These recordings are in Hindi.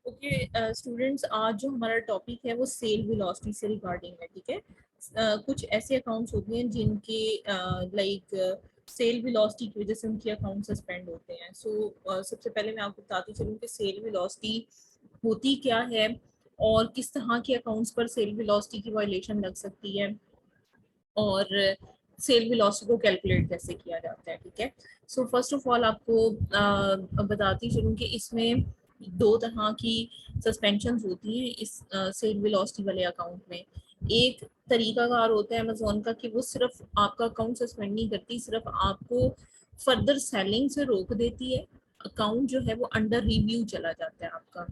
ओके स्टूडेंट्स, आज जो हमारा टॉपिक है वो सेल वेलोसिटी से रिगार्डिंग है। ठीक है, कुछ ऐसे अकाउंट्स होते हैं जिनके लाइक सेल वेलोसिटी की वजह से उनके अकाउंट सस्पेंड होते हैं। सबसे पहले मैं आपको बताती चलूँ कि सेल वेलोसिटी होती क्या है और किस तरह के अकाउंट्स पर सेल वेलोसिटी की वायलेशन लग सकती है और सेल वेलोसिटी को कैलकुलेट कैसे किया जाता है। ठीक है, सो फर्स्ट ऑफ ऑल आपको बताती चलूँ कि इसमें दो तरह की सस्पेंशन होती हैं इस सेल वेलोसिटी वाले अकाउंट में। एक तरीकाकार होता है अमेजोन का कि वो सिर्फ आपका अकाउंट सस्पेंड नहीं करती, सिर्फ आपको फर्दर सेलिंग से रोक देती है। अकाउंट जो है वो अंडर रिव्यू चला जाता है आपका।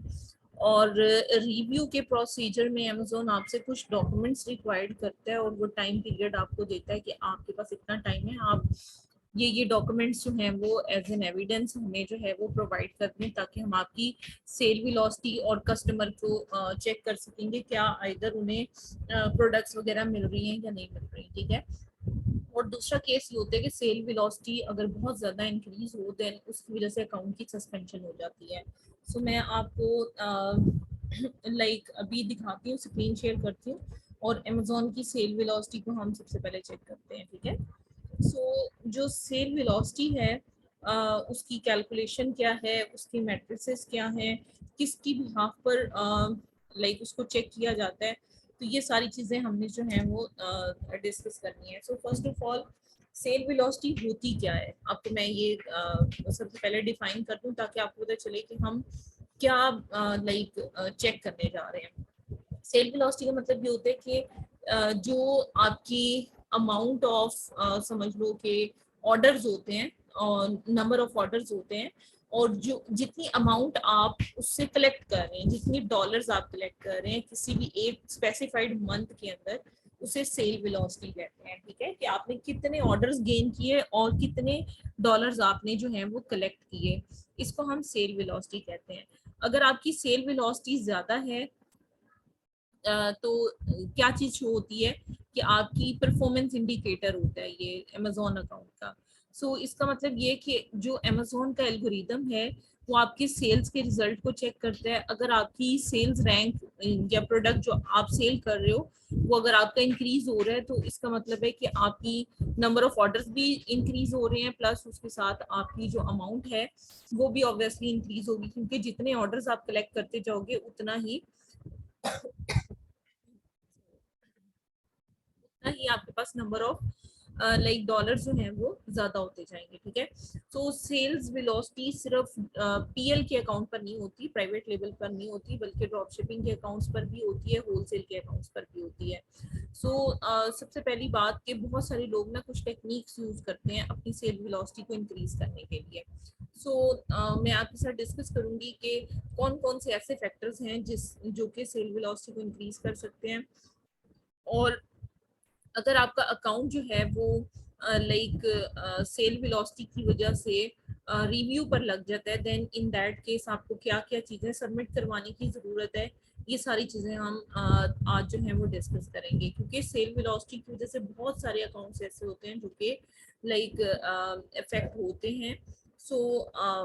और रिव्यू के प्रोसीजर में अमेजोन आपसे कुछ डॉक्यूमेंट्स रिक्वायर्ड करता है और वो टाइम पीरियड आपको देता है कि आपके पास इतना टाइम है, आप ये डॉक्यूमेंट्स जो हैं वो एज एन एविडेंस हमें जो है वो प्रोवाइड करते हैं ताकि हम आपकी सेल वेलोसिटी और कस्टमर को चेक कर सकेंगे क्या इधर उन्हें प्रोडक्ट्स वगैरह मिल रही हैं या नहीं मिल रही। ठीक है, और दूसरा केस ये होता है कि सेल वेलोसिटी अगर बहुत ज़्यादा इंक्रीज हो देन उसकी वजह से अकाउंट की सस्पेंशन हो जाती है। मैं आपको लाइक अभी दिखाती हूँ, स्क्रीन शेयर करती हूँ और अमेजोन की सेल वेलोसिटी को हम सबसे पहले चेक करते हैं। ठीक है, जो सेल वेलोसिटी है उसकी कैलकुलेशन क्या है, उसकी मैट्रिसेस क्या है, किसकी बिहाफ पर लाइक उसको चेक किया जाता है, तो ये सारी चीज़ें हमने जो है वो डिस्कस करनी है। First of all cell velocity होती क्या है, आपको मैं ये सबसे पहले डिफाइन कर दूं ताकि आपको पता चले कि हम क्या लाइक चेक करने जा रहे हैं। सेल वेलोसिटी का मतलब ये होता है कि जो आपकी अमाउंट ऑफ समझ लो कि ऑर्डर्स होते हैं और नंबर ऑफ ऑर्डर्स होते हैं, और जो जितनी अमाउंट आप उससे कलेक्ट कर रहे हैं, जितनी डॉलर्स आप कलेक्ट कर रहे हैं किसी भी एक स्पेसिफाइड मंथ के अंदर, उसे सेल वेलोसिटी कहते हैं। ठीक है, कि आपने कितने ऑर्डर्स गेन किए और कितने डॉलर्स आपने जो है वो कलेक्ट किए, इसको हम सेल वेलोसिटी कहते हैं। अगर आपकी सेल वेलोसिटी ज्यादा है तो क्या चीज होती है कि आपकी परफॉर्मेंस इंडिकेटर होता है ये अमेजोन अकाउंट का। इसका मतलब ये कि जो अमेजोन का एल्गोरिदम है वो आपके सेल्स के रिजल्ट को चेक करता है। अगर आपकी सेल्स रैंक या प्रोडक्ट जो आप सेल कर रहे हो वो अगर आपका इंक्रीज हो रहा है तो इसका मतलब है कि आपकी नंबर ऑफ ऑर्डर्स भी इंक्रीज हो रहे हैं, प्लस उसके साथ आपकी जो अमाउंट है वो भी ऑब्वियसली इंक्रीज होगी, क्योंकि जितने ऑर्डर्स आप कलेक्ट करते जाओगे उतना ही ही आपके पास नंबर ऑफ लाइक डॉलर जो हैं वो ज्यादा होते जाएंगे। ठीक है, सेल्स वेलोसिटी सिर्फ पीएल के अकाउंट पर नहीं होती, प्राइवेट लेवल पर नहीं होती, बल्कि ड्रॉप शिपिंग के अकाउंट्स पर भी होती है, होलसेल के अकाउंट्स पर भी होती है। सबसे पहली बात कि बहुत सारे लोग ना कुछ टेक्निक्स यूज करते हैं अपनी सेल वेलोसिटी को इंक्रीज करने के लिए। मैं आपके साथ डिस्कस करूंगी कि कौन कौन से ऐसे फैक्टर्स हैं जो कि सेल वेलोसिटी को इंक्रीज कर सकते हैं। और अगर आपका अकाउंट जो है वो लाइक सेल वेलोसिटी की वजह से रिव्यू पर लग जाता है, देन इन दैट केस आपको क्या क्या चीज़ें सबमिट करवाने की ज़रूरत है, ये सारी चीज़ें हम आज जो है वो डिस्कस करेंगे। क्योंकि सेल वेलोसिटी की वजह से बहुत सारे अकाउंट्स ऐसे होते हैं जो कि लाइक इफेक्ट होते हैं।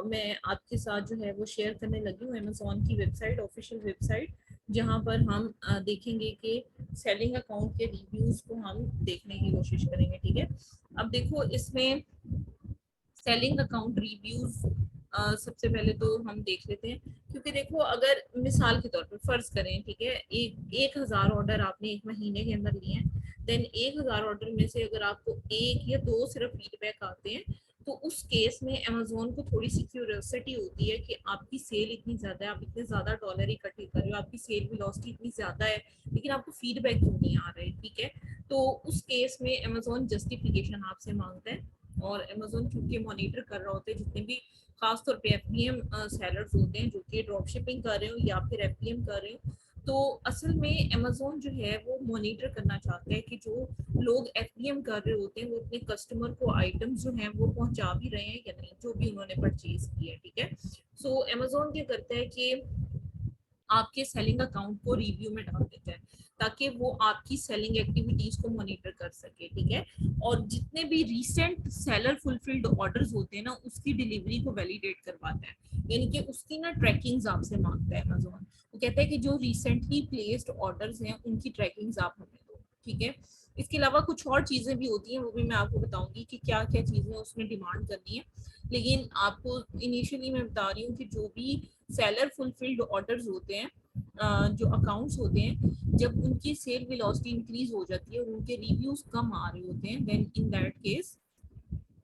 मैं आपके साथ जो है वो शेयर करने लगी हूँ अमेजोन की वेबसाइट, ऑफिशियल वेबसाइट, जहाँ पर हम देखेंगे कि सेलिंग अकाउंट के रिव्यूज को हम देखने की कोशिश करेंगे। ठीक है, अब देखो इसमें सेलिंग अकाउंट रिव्यूज सबसे पहले तो हम देख लेते हैं। क्योंकि देखो अगर मिसाल के तौर पर फर्ज करें, ठीक है, 1,000 ऑर्डर आपने एक महीने के अंदर लिए हैं, देन 1,000 ऑर्डर में से अगर आपको एक या दो सिर्फ फीडबैक आते हैं, तो उस केस में अमेजोन को थोड़ी सी क्यूरियोसिटी होती है कि आपकी सेल इतनी ज्यादा है, आप इतने ज्यादा डॉलर इकट्ठे कर रहे हो, आपकी सेल वेलोसिटी इतनी ज्यादा है, लेकिन आपको फीडबैक क्यों नहीं आ रहे। ठीक है, तो उस केस में अमेजोन जस्टिफिकेशन आपसे मांगता है, और अमेजोन चूंकि मॉनिटर कर रहा होता है जितने भी खासतौर पे एफपीएम सेलर्स होते हैं जो कि ड्रॉप शिपिंग कर रहे हो या फिर एफपीएम कर रहे हो, तो असल में अमेजोन जो है वो मॉनिटर करना चाहता है कि जो लोग एफपीएम कर रहे होते हैं वो अपने कस्टमर को आइटम्स जो हैं वो पहुंचा भी रहे हैं या नहीं, जो भी उन्होंने परचेज किया है। ठीक है, अमेजोन क्या करता है कि आपके सेलिंग अकाउंट को रिव्यू में डाल देता है ताकि वो आपकी सेलिंग एक्टिविटीज को मॉनिटर कर सके, ठीक है। और जितने भी रिसेंट सेलर फुलफिल्ड ऑर्डर्स होते हैं ना, उसकी डिलीवरी को वैलिडेट करवाता है, यानी कि उसकी ना ट्रैकिंग्स आपसे मांगता है अमेज़न। वो कहता है कि जो रिसेंटली प्लेस्ड ऑर्डर्स हैं उनकी ट्रैकिंग्स आप हमें दो, ठीक है। इसके अलावा कुछ और चीजें भी होती हैं, वो भी मैं आपको बताऊंगी कि क्या क्या चीजें उसमें डिमांड करनी है। लेकिन आपको इनिशियली मैं बता रही हूँ कि जो भी सेलर फुलफिल्ड ऑर्डर्स होते हैं, जो अकाउंट्स होते हैं, जब उनकी सेल वेलोसिटी इंक्रीज हो जाती है और उनके रिव्यूज कम आ रहे होते हैं, then in that case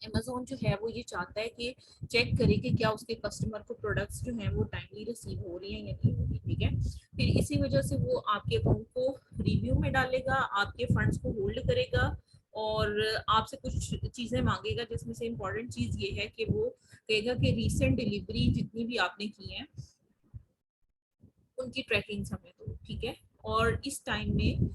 Amazon जो है वो ये चाहता है कि चेक करे कि क्या उसके कस्टमर को प्रोडक्ट्स जो हैं वो टाइमली रिसीव हो रही हैं या नहीं हो रही, ठीक है। फिर इसी वजह से वो आपके अकाउंट को रिव्यू में डालेगा, आपके फंड्स को होल्ड करेगा और आपसे कुछ चीज़ें मांगेगा, जिसमें से इम्पोर्टेंट चीज़ ये है कि वो कहेगा कि रीसेंट डिलीवरी जितनी भी आपने की है उनकी ट्रैकिंग हमें दो, ठीक है। और इस टाइम में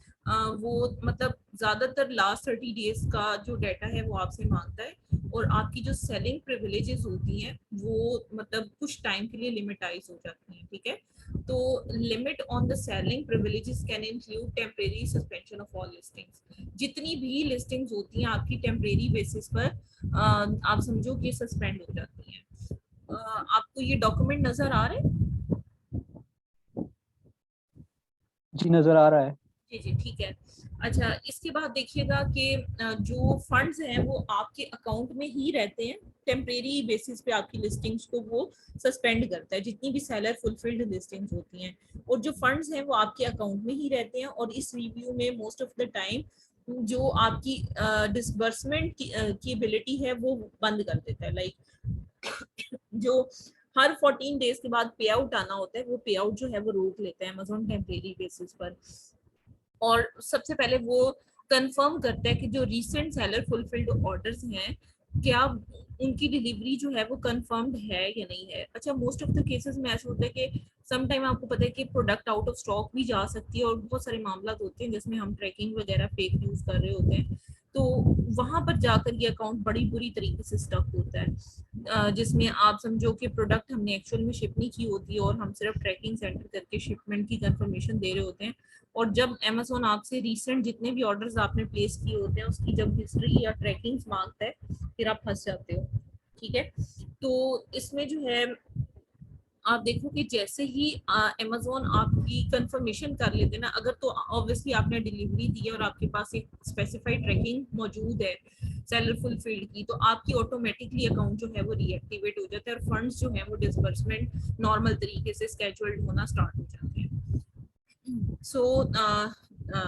वो मतलब ज्यादातर लास्ट 30 डेज का जो डाटा है वो आपसे मांगता है, और आपकी जो सेलिंग प्रिविलेजेस होती हैं वो मतलब कुछ टाइम के लिए लिमिटाइज हो जाती हैं, ठीक है। तो limit on the selling privileges can include temporary suspension of all listings. जितनी भी लिस्टिंग्स होती हैं आपकी टेम्परेरी बेसिस पर आप समझो कि सस्पेंड हो जाती हैं। आपको ये डॉक्यूमेंट नजर आ रहे हैं? जी नजर आ रहा है। जी जी, ठीक है। अच्छा, इसके बाद देखिएगा कि जो फंड्स हैं वो आपके अकाउंट में ही रहते हैं, टेम्परेरी बेसिस पे आपकी लिस्टिंग्स को वो सस्पेंड करता है, जितनी भी सेलर फुलफिल्ड लिस्टिंग्स होती हैं, और जो फंड्स हैं वो आपके अकाउंट में ही रहते हैं। और इस रिव्यू में मोस्ट ऑफ द टाइम जो आपकी डिसबर्समेंट की एबिलिटी है वो बंद कर देता है। लाइक जो हर 14 डेज के बाद पे आउट आना होता है, वो पे आउट जो है वो रोक लेता है अमेज़न टेम्परेरी बेसिस पर। और सबसे पहले वो कंफर्म करता है कि जो रीसेंट सेलर फुलफिल्ड ऑर्डर्स हैं क्या उनकी डिलीवरी जो है वो कंफर्म्ड है या नहीं है। अच्छा, मोस्ट ऑफ द केसेस में ऐसा होता है कि सम टाइम आपको पता है कि प्रोडक्ट आउट ऑफ स्टॉक भी जा सकती है, और बहुत सारे मामला होते हैं जिसमें हम ट्रैकिंग वगैरह फेक यूज कर रहे होते हैं, तो वहां पर जाकर ये अकाउंट बड़ी बुरी तरीके से स्टक होता है, जिसमें आप समझो कि प्रोडक्ट हमने एक्चुअल में शिप नहीं की होती है और हम सिर्फ ट्रैकिंग सेंटर करके शिपमेंट की कंफर्मेशन दे रहे होते हैं। और जब अमेज़न आपसे रिसेंट जितने भी ऑर्डर्स आपने प्लेस किए होते हैं उसकी जब हिस्ट्री या ट्रैकिंग मांगता है, फिर आप फंस जाते हो, ठीक है। तो इसमें जो है आप देखो कि जैसे ही अमेज़न आपकी कंफर्मेशन कर लेते हैं ना, अगर तो ऑब्वियसली आपने डिलीवरी दी है और आपके पास एक स्पेसिफाइड ट्रैकिंग मौजूद है सेलर फुलफिल्ड की, तो आपकी ऑटोमेटिकली अकाउंट जो है वो रीएक्टिवेट हो जाता है और फंड्स जो है वो डिसबर्समेंट नॉर्मल तरीके से स्केड्यूल्ड होना स्टार्ट हो जाते हैं। सो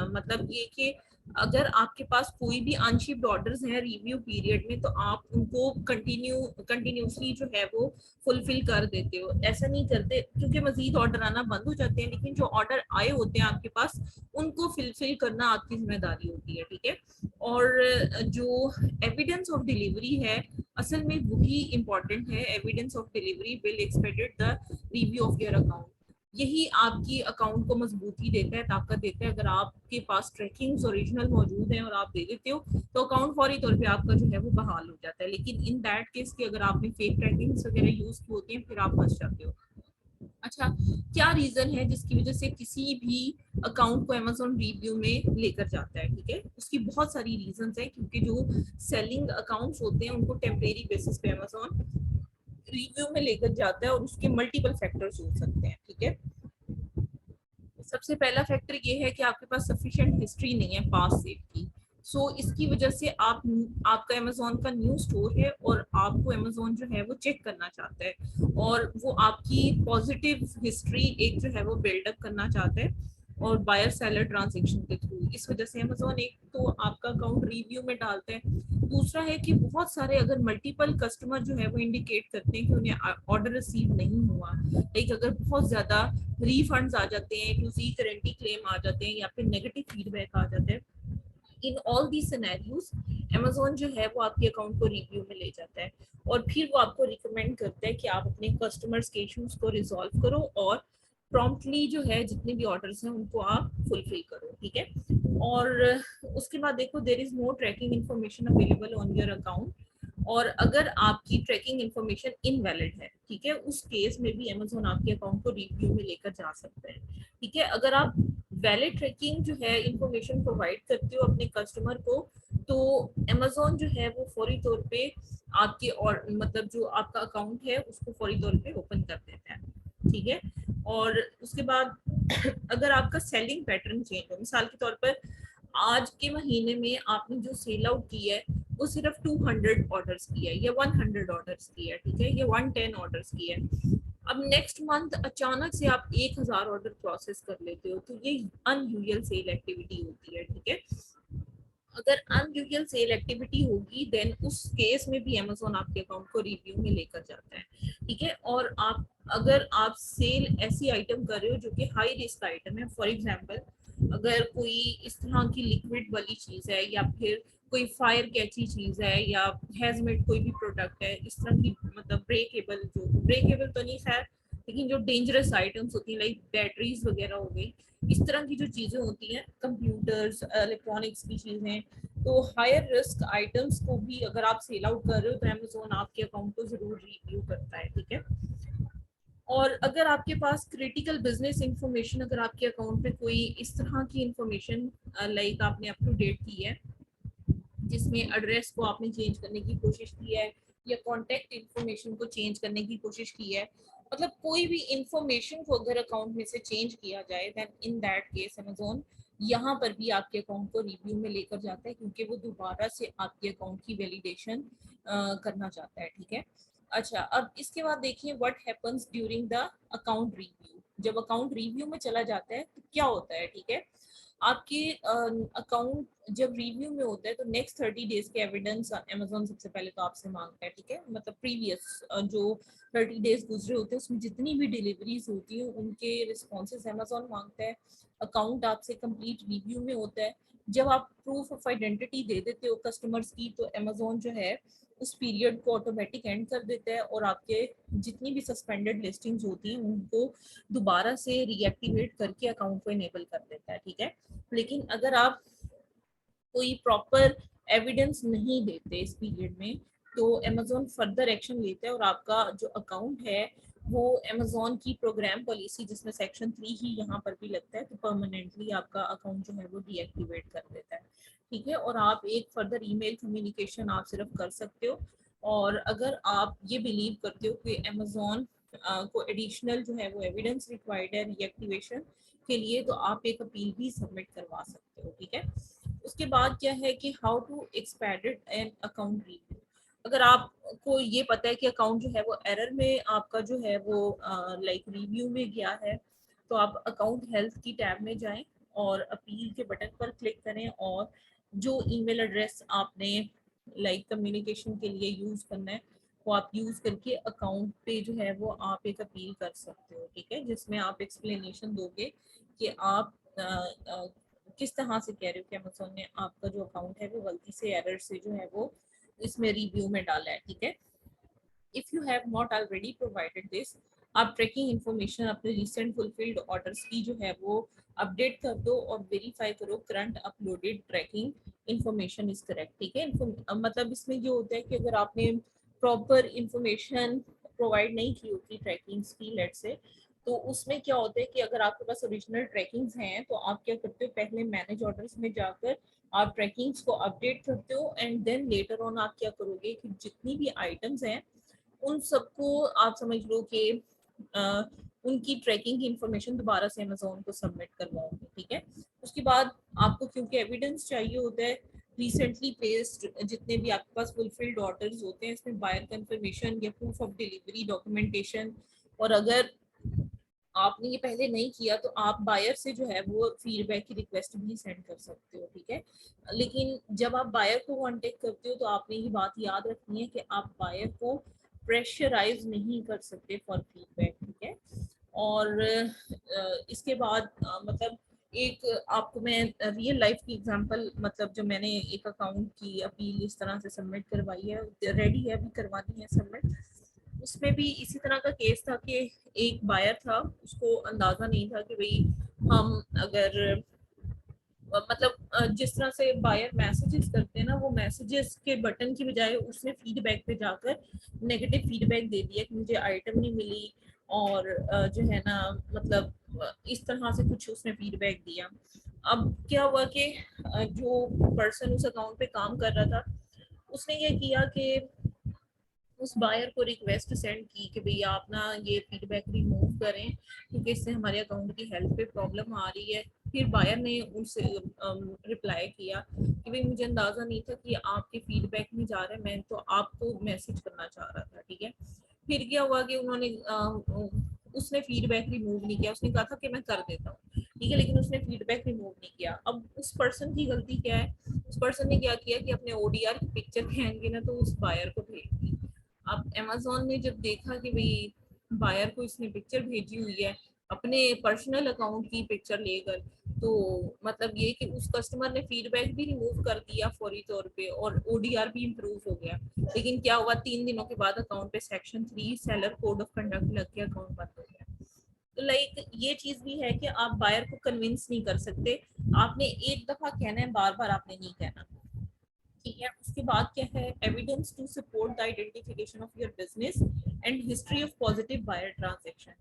मतलब ये कि अगर आपके पास कोई भी अनशिप्ड ऑर्डर्स हैं रिव्यू पीरियड में, तो आप उनको कंटिन्यूसली जो है वो फुलफिल कर देते हो। ऐसा नहीं करते क्योंकि मजीद ऑर्डर आना बंद हो जाते हैं, लेकिन जो ऑर्डर आए होते हैं आपके पास उनको फुलफिल करना आपकी जिम्मेदारी होती है, ठीक है। और जो एविडेंस ऑफ डिलीवरी है, असल में वही इंपॉर्टेंट है। Evidence of delivery will expected the review of your account. यही आपकी अकाउंट को मजबूती देता है, ताकत देता है। अगर आपके पास ट्रैकिंग्स ओरिजिनल मौजूद हैं और आप दे देते हो तो अकाउंट फौरी तौर पे आपका जो है वो बहाल हो जाता है। लेकिन इन दैट केस कि अगर आपने फेक ट्रैकिंग्स वगैरह यूज की होती हैं, फिर आप फंस जाते हो। अच्छा, क्या रीजन है जिसकी वजह से किसी भी अकाउंट को अमेज़न रिव्यू में लेकर जाता है, ठीक है। उसकी बहुत सारी रीजंस है, क्योंकि जो सेलिंग अकाउंट्स होते हैं उनको टेम्परेरी बेसिस पे अमेज़न रिव्यू में लेकर जाता है, और उसके मल्टीपल फैक्टर्स हो सकते हैं, ठीक है। सबसे पहला फैक्टर ये है कि आपके पास सफिशिएंट हिस्ट्री नहीं है पास सेल की। सो इसकी वजह से आपका अमेज़न का न्यू स्टोर है और आपको अमेज़न जो है वो चेक करना चाहता है, और वो आपकी पॉजिटिव हिस्ट्री एक जो है वो बिल्डअप करना चाहता है, और बायर सेलर ट्रांजेक्शन के थ्रू। इस वजह से अमेज़न एक तो आपका अकाउंट रिव्यू में डालता है। दूसरा है कि बहुत सारे अगर मल्टीपल कस्टमर जो है वो इंडिकेट करते हैं कि उन्हें ऑर्डर रिसीव नहीं हुआ, लाइक अगर बहुत ज्यादा रीफंड्स आ जाते हैं, टू सी गारंटी क्लेम आ जाते हैं, या फिर नेगेटिव फीडबैक आ जाता है, in all the scenarios Amazon जो है वो आपके अकाउंट को रिव्यू में ले जाता है, और फिर वो आपको रिकमेंड करता है कि आप अपने कस्टमर्स के इश्यूज को रिजॉल्व करो और प्रॉम्प्टली जो है जितने भी ऑर्डर्स हैं उनको आप फुलफिल करो, ठीक है। और उसके बाद देखो, there is no tracking information available on your account, और अगर आपकी ट्रैकिंग इंफॉर्मेशन इनवैलिड है, ठीक है, उस केस में भी अमेजोन आपके अकाउंट को रिव्यू में लेकर जा सकते हैं। ठीक है, अगर आप वैलिड ट्रैकिंग जो है इंफॉर्मेशन प्रोवाइड करते हो अपने कस्टमर को, तो अमेजोन जो है वो फौरी तौर पे आपके और मतलब जो आपका अकाउंट है उसको फौरी तौर पे ओपन कर देता है। ठीक है, और उसके बाद अगर आपका सेलिंग पैटर्न चेंज हो, मिसाल के तौर पर आज के महीने में आपने जो सेल आउट की है वो सिर्फ 200 ऑर्डर्स की है या 100 ऑर्डर्स की है, ठीक है, या 110 ऑर्डर्स की है। अब नेक्स्ट मंथ अचानक से आप 1000 ऑर्डर प्रोसेस कर लेते हो, तो ये अनयूजुअल सेल एक्टिविटी होती है। ठीक है, अगर अनयूजुअल सेल एक्टिविटी होगी देन उस केस में भी अमेजोन आपके अकाउंट को रिव्यू में लेकर जाता है। ठीक है, और आप अगर आप सेल ऐसी आइटम कर रहे हो जो कि हाई रिस्क आइटम है, फॉर एग्जांपल अगर कोई इस तरह की लिक्विड वाली चीज है या फिर कोई फायर कैची चीज है या हैजमेट कोई भी प्रोडक्ट है इस तरह की, मतलब ब्रेकेबल, जो ब्रेकेबल तो नहीं खैर, लेकिन जो डेंजरस आइटम्स होती हैं लाइक बैटरीज वगैरह हो गई, इस तरह की जो चीजें होती हैं, कंप्यूटर्स इलेक्ट्रॉनिक्स की चीजें, तो हायर रिस्क आइटम्स को भी अगर आप सेल आउट कर रहे हो तो अमेजोन आपके अकाउंट को जरूर रिव्यू करता है। ठीक है, और अगर आपके पास क्रिटिकल बिजनेस इंफॉर्मेशन, अगर आपके अकाउंट पे कोई इस तरह की इंफॉर्मेशन लाइक आपने अप टू डेट की है जिसमें एड्रेस को आपने चेंज करने की कोशिश की है या कॉन्टेक्ट इंफॉर्मेशन को चेंज करने की कोशिश की है, मतलब कोई भी इंफॉर्मेशन को अगर अकाउंट में से चेंज किया जाए then in that case Amazon यहाँ पर भी आपके अकाउंट को रिव्यू में लेकर जाता है, क्योंकि वो दोबारा से आपके अकाउंट की वैलिडेशन करना चाहता है। ठीक है, अच्छा, अब इसके बाद देखिए what happens during the account review. जब अकाउंट रिव्यू में चला जाता है तो क्या होता है? ठीक है, आपके अकाउंट जब रिव्यू में होता है तो नेक्स्ट 30 डेज के एविडेंस अमेजोन सबसे पहले तो आपसे मांगता है। ठीक है, मतलब प्रीवियस जो 30 डेज गुजरे होते हैं उसमें जितनी भी डिलीवरीज होती है उनके रिस्पॉन्सेज अमेजोन मांगता है। अकाउंट आपसे कंप्लीट रिव्यू में होता है। जब आप प्रूफ ऑफ आइडेंटिटी दे देते हो कस्टमर्स की तो अमेजोन जो है उस पीरियड को ऑटोमेटिक एंड कर देता है और आपके जितनी भी सस्पेंडेड लिस्टिंग्स होती हैं उनको दोबारा से रीएक्टिवेट करके अकाउंट को इनेबल कर देता है। ठीक है, लेकिन अगर आप कोई प्रॉपर एविडेंस नहीं देते इस पीरियड में तो अमेजोन फर्दर एक्शन लेता है और आपका जो अकाउंट है वो अमेजोन की प्रोग्राम पॉलिसी जिसमें सेक्शन 3 ही यहाँ पर भी लगता है, तो परमानेंटली आपका अकाउंट जो है वो डीएक्टिवेट कर देता है। ठीक है, और आप एक फर्दर ईमेल कम्युनिकेशन आप सिर्फ कर सकते हो, और अगर आप ये बिलीव करते हो कि अमेजोन को एडिशनल जो है वो एविडेंस रिक्वायर्ड है रीएक्टिवेशन के लिए तो आप एक अपील भी सबमिट करवा सकते हो। ठीक है, उसके बाद क्या है कि how to expedite an account review. अगर आपको ये पता है कि अकाउंट जो है वो एरर में आपका जो है वो लाइक रिव्यू में गया है, तो आप अकाउंट हेल्थ की टैब में जाएं और अपील के बटन पर क्लिक करें और जो ईमेल एड्रेस आपने लाइक कम्युनिकेशन के लिए यूज करना है वो आप यूज करके अकाउंट पे जो है वो आप एक अपील कर सकते हो। ठीक है, जिसमें आप एक्सप्लेनेशन दोगे कि आप किस तरह से कह रहे हो कि अमेजोन ने आपका जो अकाउंट है वो गलती से एरर से जो है वो इसमें रिव्यू में डाला है। ठीक है, if you have not already provided this, आप ट्रैकिंग इन्फॉर्मेशन अपने रिसेंट फुलफिल्ड ऑर्डर्स की जो है वो अपडेट कर दो और वेरीफाई करो current uploaded tracking information is correct. ठीक है, मतलब इसमें ये होता है कि अगर आपने प्रॉपर इंफॉर्मेशन प्रोवाइड नहीं की होती ट्रैकिंग्स की लेट से, तो उसमें क्या होता है कि अगर आपके पास ओरिजिनल ट्रैकिंग्स हैं तो आप क्या करते हो, पहले मैनेज ऑर्डर्स में जाकर आप ट्रैकिंग्स को अपडेट करते हो एंड देन लेटर ऑन आप क्या करोगे कि जितनी भी आइटम्स हैं उन सबको आप समझ लो कि उनकी ट्रैकिंग की इंफॉर्मेशन दोबारा से अमेजोन को सबमिट करवाओगे। ठीक है, उसके बाद आपको क्योंकि एविडेंस चाहिए होता है रिसेंटली प्लेस्ड जितने भी आपके पास फुलफिल्ड ऑर्डर्स होते हैं इसमें बायर कंफर्मेशन या प्रूफ ऑफ डिलीवरी डॉक्यूमेंटेशन, और अगर आपने ये पहले नहीं किया तो आप बायर से जो है वो फीडबैक की रिक्वेस्ट भी सेंड कर सकते हो। ठीक है, लेकिन जब आप बायर को कांटेक्ट करते हो तो आपने ये बात याद रखनी है कि आप बायर को प्रेशराइज नहीं कर सकते फॉर फीडबैक। ठीक है, और इसके बाद मतलब एक आपको मैं रियल लाइफ की एग्जांपल, मतलब जो मैंने एक अकाउंट की अपील इस तरह से सबमिट करवाई है, रेडी है, अभी करवानी है सबमिट। उसमें भी इसी तरह का केस था कि एक बायर था, उसको अंदाजा नहीं था कि भाई हम अगर मतलब जिस तरह से बायर मैसेजेस करते हैं ना, वो मैसेजेस के बटन की बजाय उसने फीडबैक पे जाकर नेगेटिव फीडबैक दे दिया कि मुझे आइटम नहीं मिली, और जो है ना मतलब इस तरह से कुछ उसने फीडबैक दिया। अब क्या हुआ कि जो पर्सन उस अकाउंट पे काम कर रहा था, उसने ये किया कि उस बायर को रिक्वेस्ट सेंड की कि भैया आप ना ये फीडबैक रिमूव करें, क्योंकि इससे हमारे अकाउंट की हेल्थ पे प्रॉब्लम आ रही है। फिर बायर ने उनसे रिप्लाई किया कि भाई मुझे अंदाज़ा नहीं था कि आपके फीडबैक में जा रहा है, मैं तो आपको मैसेज करना चाह रहा था, ठीक है। फिर क्या हुआ कि उन्होंने उसने फीडबैक रिमूव नहीं किया, उसने कहा था कि मैं कर देता हूँ, ठीक है, लेकिन उसने फीडबैक रिमूव नहीं किया। अब उस पर्सन की गलती क्या है? उस पर्सन ने क्या किया कि अपने ओडीआर की पिक्चर कहेंगे ना तो उस बायर को भेज दी। अब अमेजोन ने जब देखा कि भाई बायर को इसने पिक्चर भेजी हुई है अपने पर्सनल अकाउंट की पिक्चर लेकर, तो मतलब ये कि उस कस्टमर ने फीडबैक भी रिमूव कर दिया फौरी तौर पे और ओडीआर भी इम्प्रूव हो गया। लेकिन क्या हुआ, 3 दिनों के बाद अकाउंट पे section 3 seller code of conduct लग के अकाउंट बंद हो गया। तो लाइक ये चीज भी है कि आप बायर को कन्विंस नहीं कर सकते, आपने एक दफा कहना है, बार बार आपने नहीं कहना, ठीक है। उसके बाद क्या है, evidence to support the identification of your business and history of positive buyer transaction.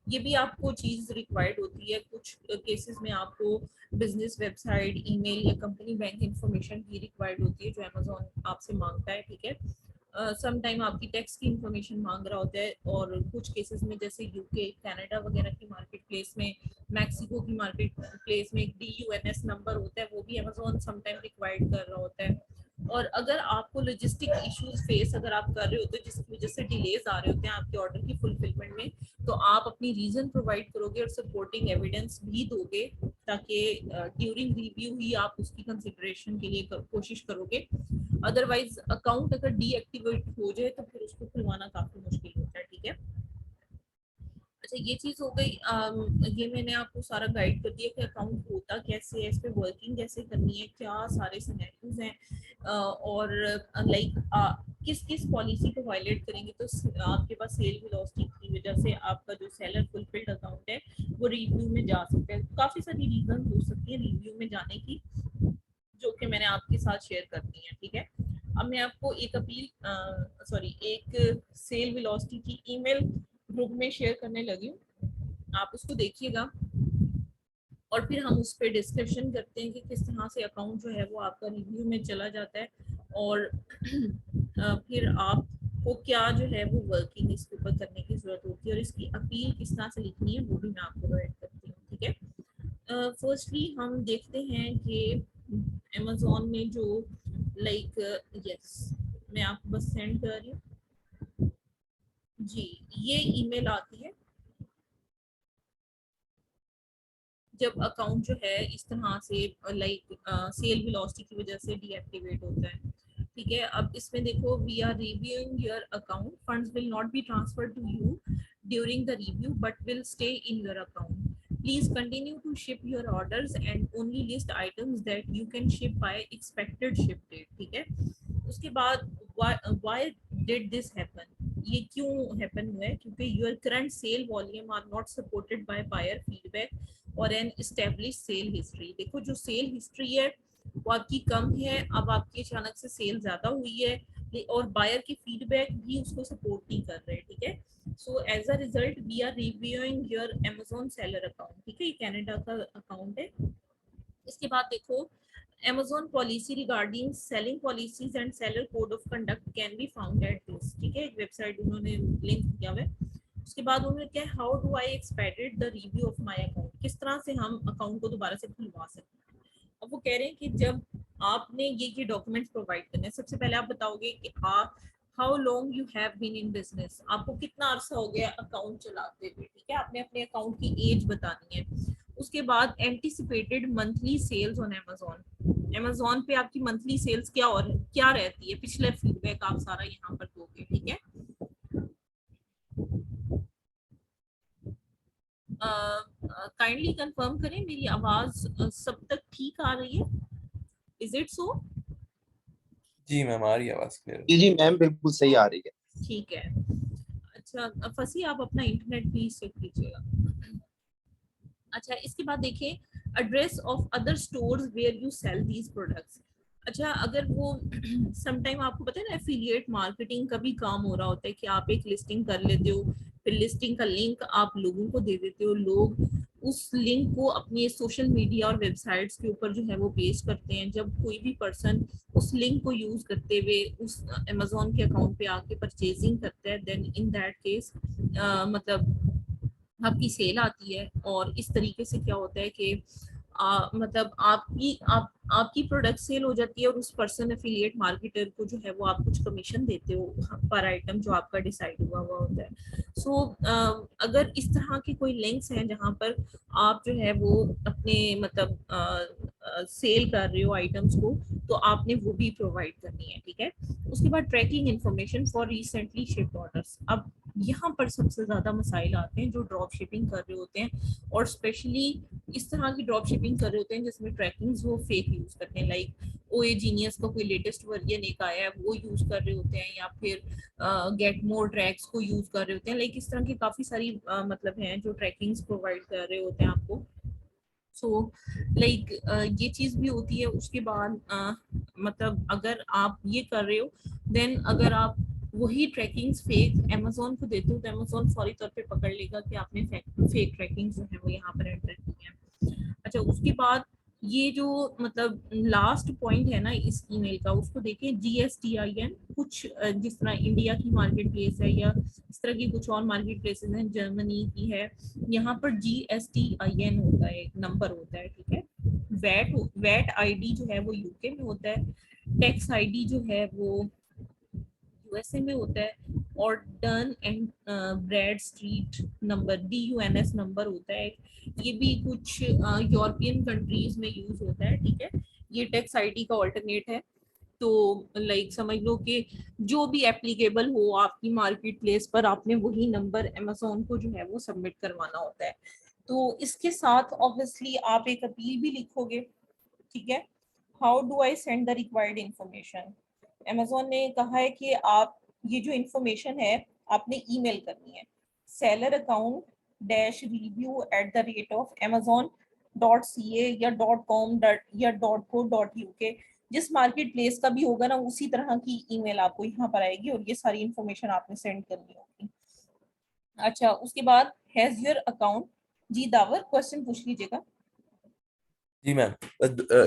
ये भी आपको चीज रिक्वायर्ड होती है कुछ केसेस में, आपको बिजनेस वेबसाइट, ईमेल या कंपनी बैंक इंफॉर्मेशन भी रिक्वायर्ड होती है जो अमेजोन आपसे मांगता है, ठीक है। सम टाइम आपकी टैक्स की इंफॉर्मेशन मांग रहा होता है, और कुछ केसेस में जैसे यूके, कनाडा वगैरह की मार्केट प्लेस में, मैक्सिको की मार्केट प्लेस में एक DUNS नंबर होता है, वो भी अमेजोन सम टाइम रिक्वायर्ड कर रहा होता है। और अगर आपको लॉजिस्टिक इश्यूज फेस अगर आप कर रहे होते हैं जिसकी वजह से डिलेज आ रहे होते हैं आपके ऑर्डर की फुलफिलमेंट में, तो आप अपनी रीजन प्रोवाइड करोगे और सपोर्टिंग एविडेंस भी दोगे, ताकि ड्यूरिंग रिव्यू ही आप उसकी कंसिडरेशन के लिए कोशिश करोगे। अदरवाइज अकाउंट अगर डीएक्टिवेट हो जाए तो फिर उसको खुलवाना काफी मुश्किल होता है, ठीक है। अच्छा, ये चीज हो गई। ये मैंने आपको सारा गाइड कर दिया कि अकाउंट होता कैसे है, इस पे वर्किंग कैसे करनी है, क्या सारे सिनेरियोज हैं, और लाइक किस किस पॉलिसी को वायलेट करेंगे तो आपके पास सेल वेलोसिटी की वजह से आपका जो सेलर फुलफिल्ड अकाउंट है वो रिव्यू में जा सकता है। काफी सारी रीजन हो सकती है रिव्यू में जाने की, जो कि मैंने आपके साथ शेयर कर दी है, ठीक है। अब मैं आपको एक एक सेल वेलोसिटी की ईमेल ग्रुप में शेयर करने लगी हूँ, आप उसको देखिएगा और फिर हम उस पर डिस्कशन करते हैं कि किस तरह से अकाउंट जो है वो आपका रिव्यू में चला जाता है, और फिर आपको क्या जो है वो वर्किंग इसके ऊपर करने की जरूरत होती है, और इसकी अपील किस तरह से लिखनी है वो भी मैं आपको प्रोवाइड करती हूँ, ठीक है। फर्स्टली हम देखते हैं कि अमेजोन में जो लाइक यस, मैं आपको बस सेंड कर रही हूँ जी, ये ईमेल आती है जब अकाउंट जो है इस तरह से लाइक सेल वेलोसिटी की वजह से डीएक्टिवेट होता है, ठीक है। अब इसमें देखो, we are reviewing your account, funds will not be transferred to you during the review but will stay in your account, please continue to ship your orders and only list items that you can ship by expected ship date, ठीक है। उसके बाद व्हाई डिड दिस हैपन, ये क्यों हैपन हुआ है, क्योंकि your current sale volume are not supported by buyer feedback और एन एस्टेब्लिश सेल हिस्ट्री। देखो जो सेल हिस्ट्री है वो आपकी कम है, अब आपकी अचानक से सेल ज्यादा हुई है, और बायर की फीडबैक भी उसको सपोर्ट नहीं कर रहे, ठीक है। So as a result we are reviewing your Amazon seller account, ठीक है, ये कनाडा का अकाउंट है। इसके बाद देखो, Amazon policy regarding selling policies and seller code of conduct can be found at this, ठीक है, एक वेबसाइट उन्होंने लिंक किया हुआ है। उसके बाद उन्होंने क्या, how do I expected the review of my account, किस तरह से हम अकाउंट को दोबारा से खुलवा सकते हैं। अब वो कह रहे हैं कि जब आपने ये डॉक्यूमेंट्स प्रोवाइड करने हैं, सबसे पहले आप बताओगे कि आप how long you have been in business, आपको कितना अरसा हो गया अकाउंट चलाते हुए, ठीक है, आपने अपने अकाउंट की एज बतानी है। उसके बाद anticipated monthly sales on Amazon, Amazon पे आपकी मंथली सेल्स क्या रहती है, पिछले फीडबैक आप सारा यहाँ पर दोगे, ठीक है। काइंडली कंफर्म करें मेरी आवाज सब तक ठीक आ रही है, इज इट सो? जी मैम, आ रही है आवाज क्लियर। जी जी मैम, बिल्कुल सही आ रही है। ठीक है। अच्छा फसी, आप अपना इंटरनेट भी चेक कीजिएगा। अच्छा, इसके बाद देखिए, address of other stores where you sell these products. अच्छा, अगर वो समटाइम आपको पता है ना एफिलिएट मार्केटिंग का भी काम हो रहा होता है कि आप एक लिस्टिंग कर लेते हो, फिर लिस्टिंग का लिंक आप लोगों को दे देते हो, लोग उस लिंक को अपने सोशल मीडिया और वेबसाइट्स के ऊपर जो है वो पेस्ट करते हैं। जब कोई भी पर्सन उस लिंक को यूज करते हुए उस अमेजोन के अकाउंट पे आके परचेजिंग करता है, देन इन दैट केस मतलब आपकी सेल आती है। और इस तरीके से क्या होता है कि मतलब आपकी प्रोडक्ट सेल हो जाती है और उस पर्सन एफिलिएट मार्केटर को जो है वो आप कुछ कमीशन देते हो पर आइटम जो आपका डिसाइड हुआ हुआ होता है। सो अगर इस तरह के कोई लिंक्स हैं जहां पर आप जो है वो अपने मतलब सेल कर रहे हो आइटम्स को, तो आपने वो भी प्रोवाइड करनी है, ठीक है। उसके बाद tracking information for recently shipped orders. अब यहाँ पर सबसे ज्यादा मसाइल आते हैं जो ड्रॉप शिपिंग कर रहे होते हैं, और स्पेशली इस तरह की ड्रॉप शिपिंग कर रहे होते हैं जिसमें ट्रैकिंग्स वो फेक यूज करते हैं, लाइक ओए जीनियस का कोई लेटेस्ट वर्जन एक आया है वो यूज कर रहे होते हैं, या फिर गेट मोर ट्रैक्स को यूज कर रहे होते हैं। लाइक इस तरह की काफी सारी मतलब हैं जो ट्रैकिंग्स प्रोवाइड कर रहे होते हैं आपको। सो लाइक ये चीज भी होती है। उसके बाद मतलब अगर आप ये कर रहे हो, देन अगर आप वही ट्रैकिंग्स फेक अमेजोन को देते हो तो अमेजोन फौरी तौर पे पकड़ लेगा कि आपने फेक ट्रैकिंग्स जो है वो यहाँ पर एंटर की है। अच्छा, उसके बाद ये जो मतलब लास्ट पॉइंट है ना इस ईमेल का, उसको देखिए GSTIN। कुछ जिस तरह इंडिया की मार्केट प्लेस है या इस तरह की कुछ और मार्केट प्लेसेस हैं, जर्मनी की है, यहाँ पर GSTIN होता है, एक नंबर होता है, ठीक है। वैट आईडी जो है वो यूके में होता है, टैक्स आईडी जो है वो यूएसए में होता है, और Dun and Bradstreet number DUNS number होता है। ये भी कुछ यूरोपियन कंट्रीज में यूज होता है, ठीक है। ये टैक्स आईडी का ऑल्टरनेट है। तो लाइक समझ लो कि जो भी एप्लीकेबल हो आपकी मार्केट प्लेस पर, आपने वही नंबर अमेजोन को जो है वो सबमिट करवाना होता है। तो इसके साथ ऑब्वियसली आप एक अपील भी लिखोगे, ठीक है। How do I send the required information. Amazon ने कहा है कि आप ये जो इंफॉर्मेशन है आपने ईमेल करनी है, seller account dash review at the rate of amazon.ca या .com या .co.uk। जिस मार्केट प्लेस का भी होगा ना उसी तरह की ईमेल आपको यहाँ पर आएगी और ये सारी इंफॉर्मेशन आपने सेंड करनी होगी। अच्छा, उसके बाद हैज योर अकाउंट, जी दावर क्वेश्चन पूछ लीजिएगा। जी मैम,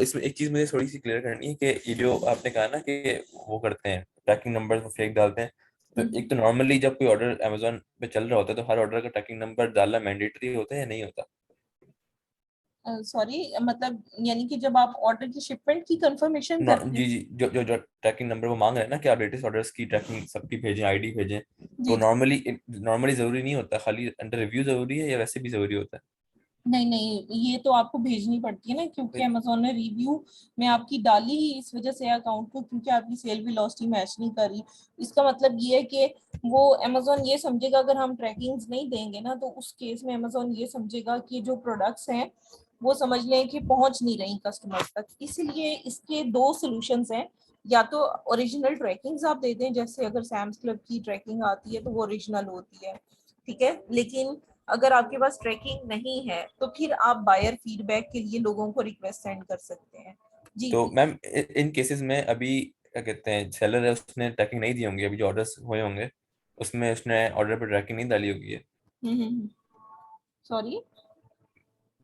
इसमें एक चीज मुझे थोड़ी सी क्लियर करनी है कि ये जो आपने कहा ना कि वो करते हैं ट्रैकिंग नंबर वो फेक डालते हैं, तो एक तो नॉर्मली जब कोई ऑर्डर अमेजोन पे चल रहा होता है तो हर ऑर्डर का ट्रैकिंग नंबर डालना मैंडेटरी होता है या नहीं होता? सॉरी मतलब यानी कि जब आप ऑर्डर की शिपमेंट की कंफर्मेशन करते जी हैं। जी, जो ट्रैकिंग नंबर वो मांग रहे हैं ना कि आप लेटेस्ट ऑर्डर्स की ट्रैकिंग सबकी भेजें, आईडी भेजें, जी तो जी। नॉर्मली जरूरी नहीं होता, खाली अंडर रिव्यू जरूरी है या वैसे भी जरूरी होता है? नहीं नहीं, ये तो आपको भेजनी पड़ती है ना, क्योंकि अमेजोन ने रिव्यू में आपकी डाली ही इस वजह से अकाउंट को, क्योंकि आपकी सेल वेलोसिटी मैच नहीं कर रही। इसका मतलब ये है कि वो अमेजोन ये समझेगा अगर हम ट्रैकिंग्स नहीं देंगे ना, तो उस केस में अमेजोन ये समझेगा कि जो प्रोडक्ट्स हैं वो समझ लें कि पहुंच नहीं रही कस्टमर तक। इसीलिए इसके दो सॉल्यूशंस हैं, या तो ओरिजिनल ट्रैकिंग्स आप दे दें, जैसे अगर सैम्स क्लब की ट्रैकिंग आती है तो वो ओरिजिनल होती है, ठीक है। लेकिन अगर आपके पास ट्रैकिंग नहीं है तो फिर आप बायर फीडबैक के लिए लोगों को रिक्वेस्ट सेंड कर सकते हैं। जी तो मैम इन केसेस में अभी क्या कहते हैं, सेलर है उसने ट्रैकिंग नहीं दी होंगी, अभी जो ऑर्डर्स हुए होंगे उसमें उसने ऑर्डर पर ट्रैकिंग नहीं डाली होगी है। सॉरी।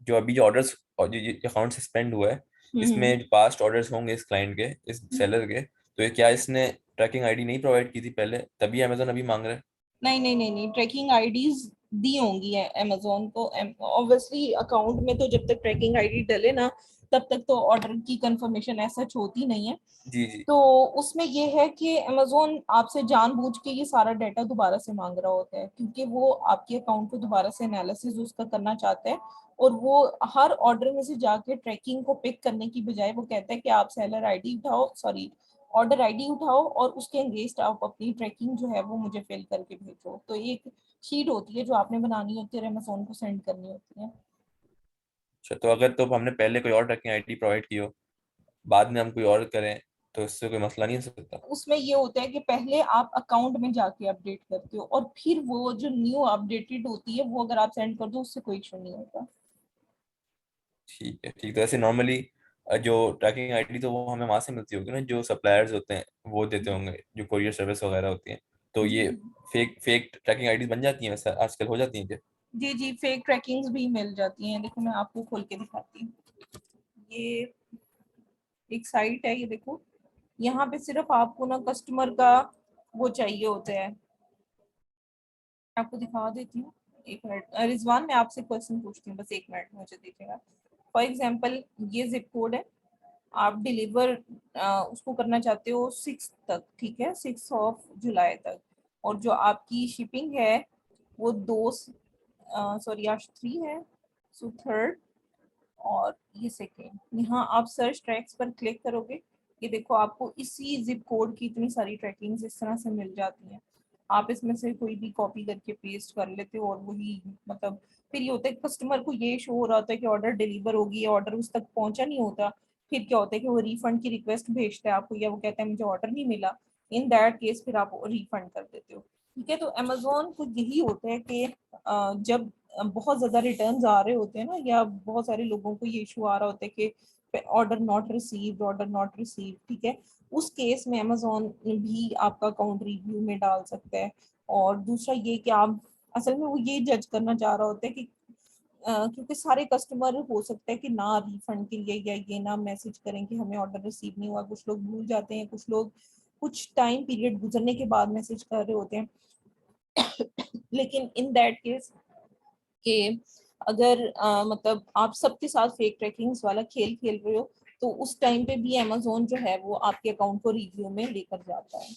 जो अभी जो ऑर्डर्स और जो अकाउंट सस्पेंड हुआ है, इसमें जो पास्ट ऑर्डर्स होंगे इस क्लाइंट के, इस सेलर के, तो ये क्या इसने ट्रैकिंग आईडी नहीं प्रोवाइड की थी पहले, तभी अमेजोन अभी मांग रहा है? नहीं नहीं नहीं नहीं, ट्रैकिंग आईडीज दी होंगी अमेजोन को। ऑब्वियसली अकाउंट में तो जब तक ट्रैकिंग आईडी डले ना तब तक तो ऑर्डर की कंफर्मेशन ऐसा होती नहीं है। जी जी। तो उसमें ये है कि अमेजोन आपसे जानबूझ के ये सारा डाटा दोबारा से मांग रहा होता है, क्योंकि वो आपके अकाउंट को दोबारा से एनालिसिस उसका करना चाहता है। और वो हर ऑर्डर में से जाके ट्रैकिंग को पिक करने की बजाय वो कहता है कि आप सेलर आईडी उठाओ, सॉरी ऑर्डर आईडी उठाओ और उसके अगेंस्ट आप अपनी ट्रैकिंग जो है वो मुझे फिल करके भेजो। तो एक शीट होती है जो आपने बनानी होती है और अमेजोन को सेंड करनी होती है। अच्छा, तो अगर तो हमने पहले कोई और ट्रैकिंग आईडी प्रोवाइड की हो, बाद में हम कोई और करें, तो इससे कोई मसला नहीं हो सकता? उसमें ये होता है कि पहले आप अकाउंट में जाके अपडेट करते हो और फिर वो जो न्यू अपडेटेड होती है वो अगर आप सेंड कर दो उससे कोई इशू नहीं होता। ठीक है, ठीक। तो ऐसे नॉर्मली जो ट्रैकिंग आईडी तो वो हमें वहां से मिलती होगी ना, जो सप्लायर्स होते हैं वो देते होंगे, जो कोरियर सर्विस वगैरह होती है। तो जी ये फेक फेक ट्रैकिंग आईडी बन जाती हैं वैसे आजकल, हो जाती हैं क्या? जी जी, फेक ट्रैकिंग्स भी मिल जाती हैं। देखो मैं आपको खोल के दिखाती हूँ। ये एक साइट है, ये देखो। यहाँ पे सिर्फ आपको ना कस्टमर का वो चाहिए होता है। आपको दिखा देती हूँ, एक मिनट। रिजवान, मैं आपसे क्वेश्चन पूछती हूँ, बस एक मिनट मुझे दीजिएगा। फॉर एग्जाम्पल, ये जिप कोड है। आप डिलीवर उसको करना चाहते हो 6 तक, ठीक है, 6 जुलाई तक। और जो आपकी शिपिंग है वो 2, सॉरी आज 3 है, सो 3rd, और ये 2nd। यहाँ आप सर्च ट्रैक्स पर क्लिक करोगे, ये देखो आपको इसी जिप कोड की इतनी सारी ट्रैकिंग्स इस तरह से मिल जाती हैं। आप इसमें से कोई भी कॉपी करके पेस्ट कर लेते हो और वही मतलब फिर ये होता है कस्टमर को ये शो हो रहा होता है कि ऑर्डर डिलीवर होगी, ऑर्डर उस तक पहुंचा नहीं होता। फिर क्या होता है कि वो रिफंड की रिक्वेस्ट भेजता है आपको, या वो कहता है मुझे ऑर्डर नहीं मिला। इन दैट केस फिर आप रिफंड कर देते हो। ठीक है, तो अमेजोन को यही होता है कि जब बहुत ज्यादा रिटर्न्स आ रहे होते हैं ना, या बहुत सारे लोगों को ये इशू आ रहा होता है कि order not received, order not received, ठीक है, उस केस में अमेजोन भी आपका अकाउंट रिव्यू में डाल सकता है। और दूसरा ये कि आप असल में वो ये जज करना चाह रहा होता है कि क्योंकि सारे कस्टमर हो सकता है कि ना रिफंड के लिए या ये ना मैसेज करें कि हमें ऑर्डर रिसीव नहीं हुआ। कुछ लोग भूल जाते हैं, कुछ लोग कुछ टाइम पीरियड गुजरने के बाद मैसेज कर रहे होते हैं। लेकिन इन दैट केस कि अगर मतलब आप सबके साथ फेक ट्रैकिंग्स वाला खेल खेल रहे हो, तो उस टाइम पे भी अमेजोन जो है वो आपके अकाउंट को रिव्यू में लेकर जाता है।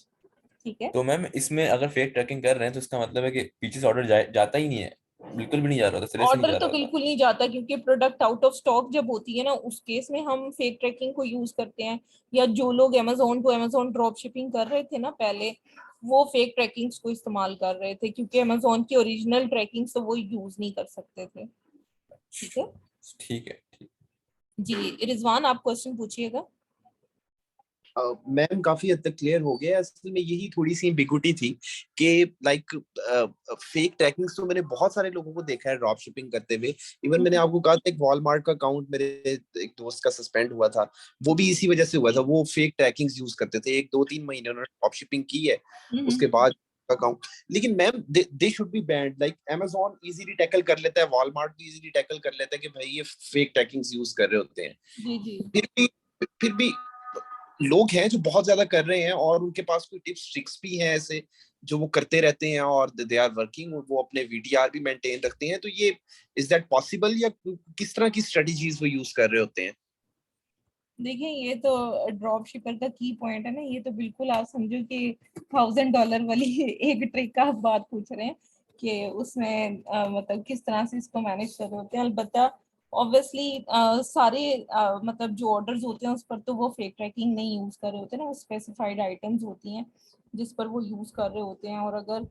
ठीक है, तो मैम इसमें अगर फेक ट्रैकिंग कर रहे हैं तो इसका मतलब है कि पीछे से ऑर्डर जाता ही नहीं है, बिल्कुल भी नहीं जा रहा था, सिरे से नहीं ऑर्डर जा तो रहा था। बिल्कुल नहीं जाता, क्योंकि प्रोडक्ट आउट ऑफ स्टॉक जब होती है ना, उस केस में हम फेक ट्रैकिंग को यूज करते हैं। या जो लोग अमेजोन ड्रॉप शिपिंग कर रहे थे ना पहले, वो फेक ट्रैकिंग्स को इस्तेमाल कर रहे थे, क्योंकि अमेजोन की ओरिजिनल ट्रैकिंग तो वो यूज नहीं कर सकते थे। ठीक है ठीक है, ठीक। जी। रिजवान, आप क्वेश्चन पूछिएगा। मैम काफी हद तक क्लियर हो गया। असल में यही थोड़ी सी एम्बिगुइटी थी कि लाइक फेक ट्रैकिंग्स तो मैंने बहुत सारे लोगों को देखा है ड्रॉप शिपिंग करते हुए। इवन मैंने आपको कहा था एक वॉलमार्ट का अकाउंट मेरे एक दोस्त का सस्पेंड हुआ था, वो भी इसी वजह से हुआ था। वो फेक ट्रैकिंग्स यूज करते थे, 1 2 3 महीने उन्होंने ड्रॉप शिपिंग की है, उसके बाद अकाउंट। लेकिन ma'am they should be band. Like Amazon easily tackle कर लेता है, वॉलमार्ट भी इजीली टैकल कर लेता है कि भाई ये फेक ट्रैकिंग्स यूज कर रहे होते हैं। जी जी। फिर भी लोग हैं जो बहुत ज्यादा कर रहे हैं, और उनके पास कोई टिप्स ट्रिक्स भी हैं ऐसे जो वो करते रहते हैं, और दे आर वर्किंग, वो अपने वीटीआर भी मेंटेन रखते हैं। तो ये इज दैट पॉसिबल, या किस तरह की स्ट्रेटजीज वो यूज कर रहे होते हैं? देखिए, ये तो ड्रॉप शिपर का की पॉइंट है ना, ये तो बिल्कुल आप समझो कि $1000 वाली एक ट्रिक का आप बात पूछ रहे हैं कि उसमें मतलब किस तरह से इसको मैनेज कर रहे होते हैं। अलबत्ता ऑब्वियसली सारे मतलब जो ऑर्डर्स होते हैं उस पर तो वो फेक ट्रैकिंग नहीं यूज कर रहे होते ना, वो स्पेसिफाइड आइटम्स होती हैं जिस पर वो यूज कर रहे होते हैं। और अगर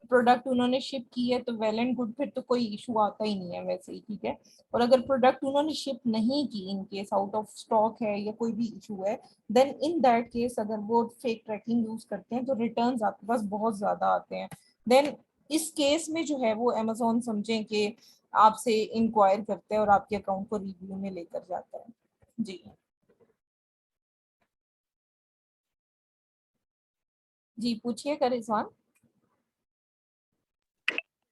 प्रोडक्ट उन्होंने शिप की है तो वेल एंड गुड, फिर तो कोई इशू आता ही नहीं है वैसे ही, ठीक है। और अगर प्रोडक्ट उन्होंने शिप नहीं की, in case out of stock है या कोई भी इशू है, देन इन दैट केस अगर वो फेक ट्रैकिंग यूज करते हैं तो रिटर्न्स आपके पास बहुत ज्यादा आते हैं। देन इस केस में जो है वो अमेजोन समझें कि आपसे इंक्वायर करता है और आपके अकाउंट को रिव्यू में लेकर जाता है। जी जी, पूछिएगा Rizwan.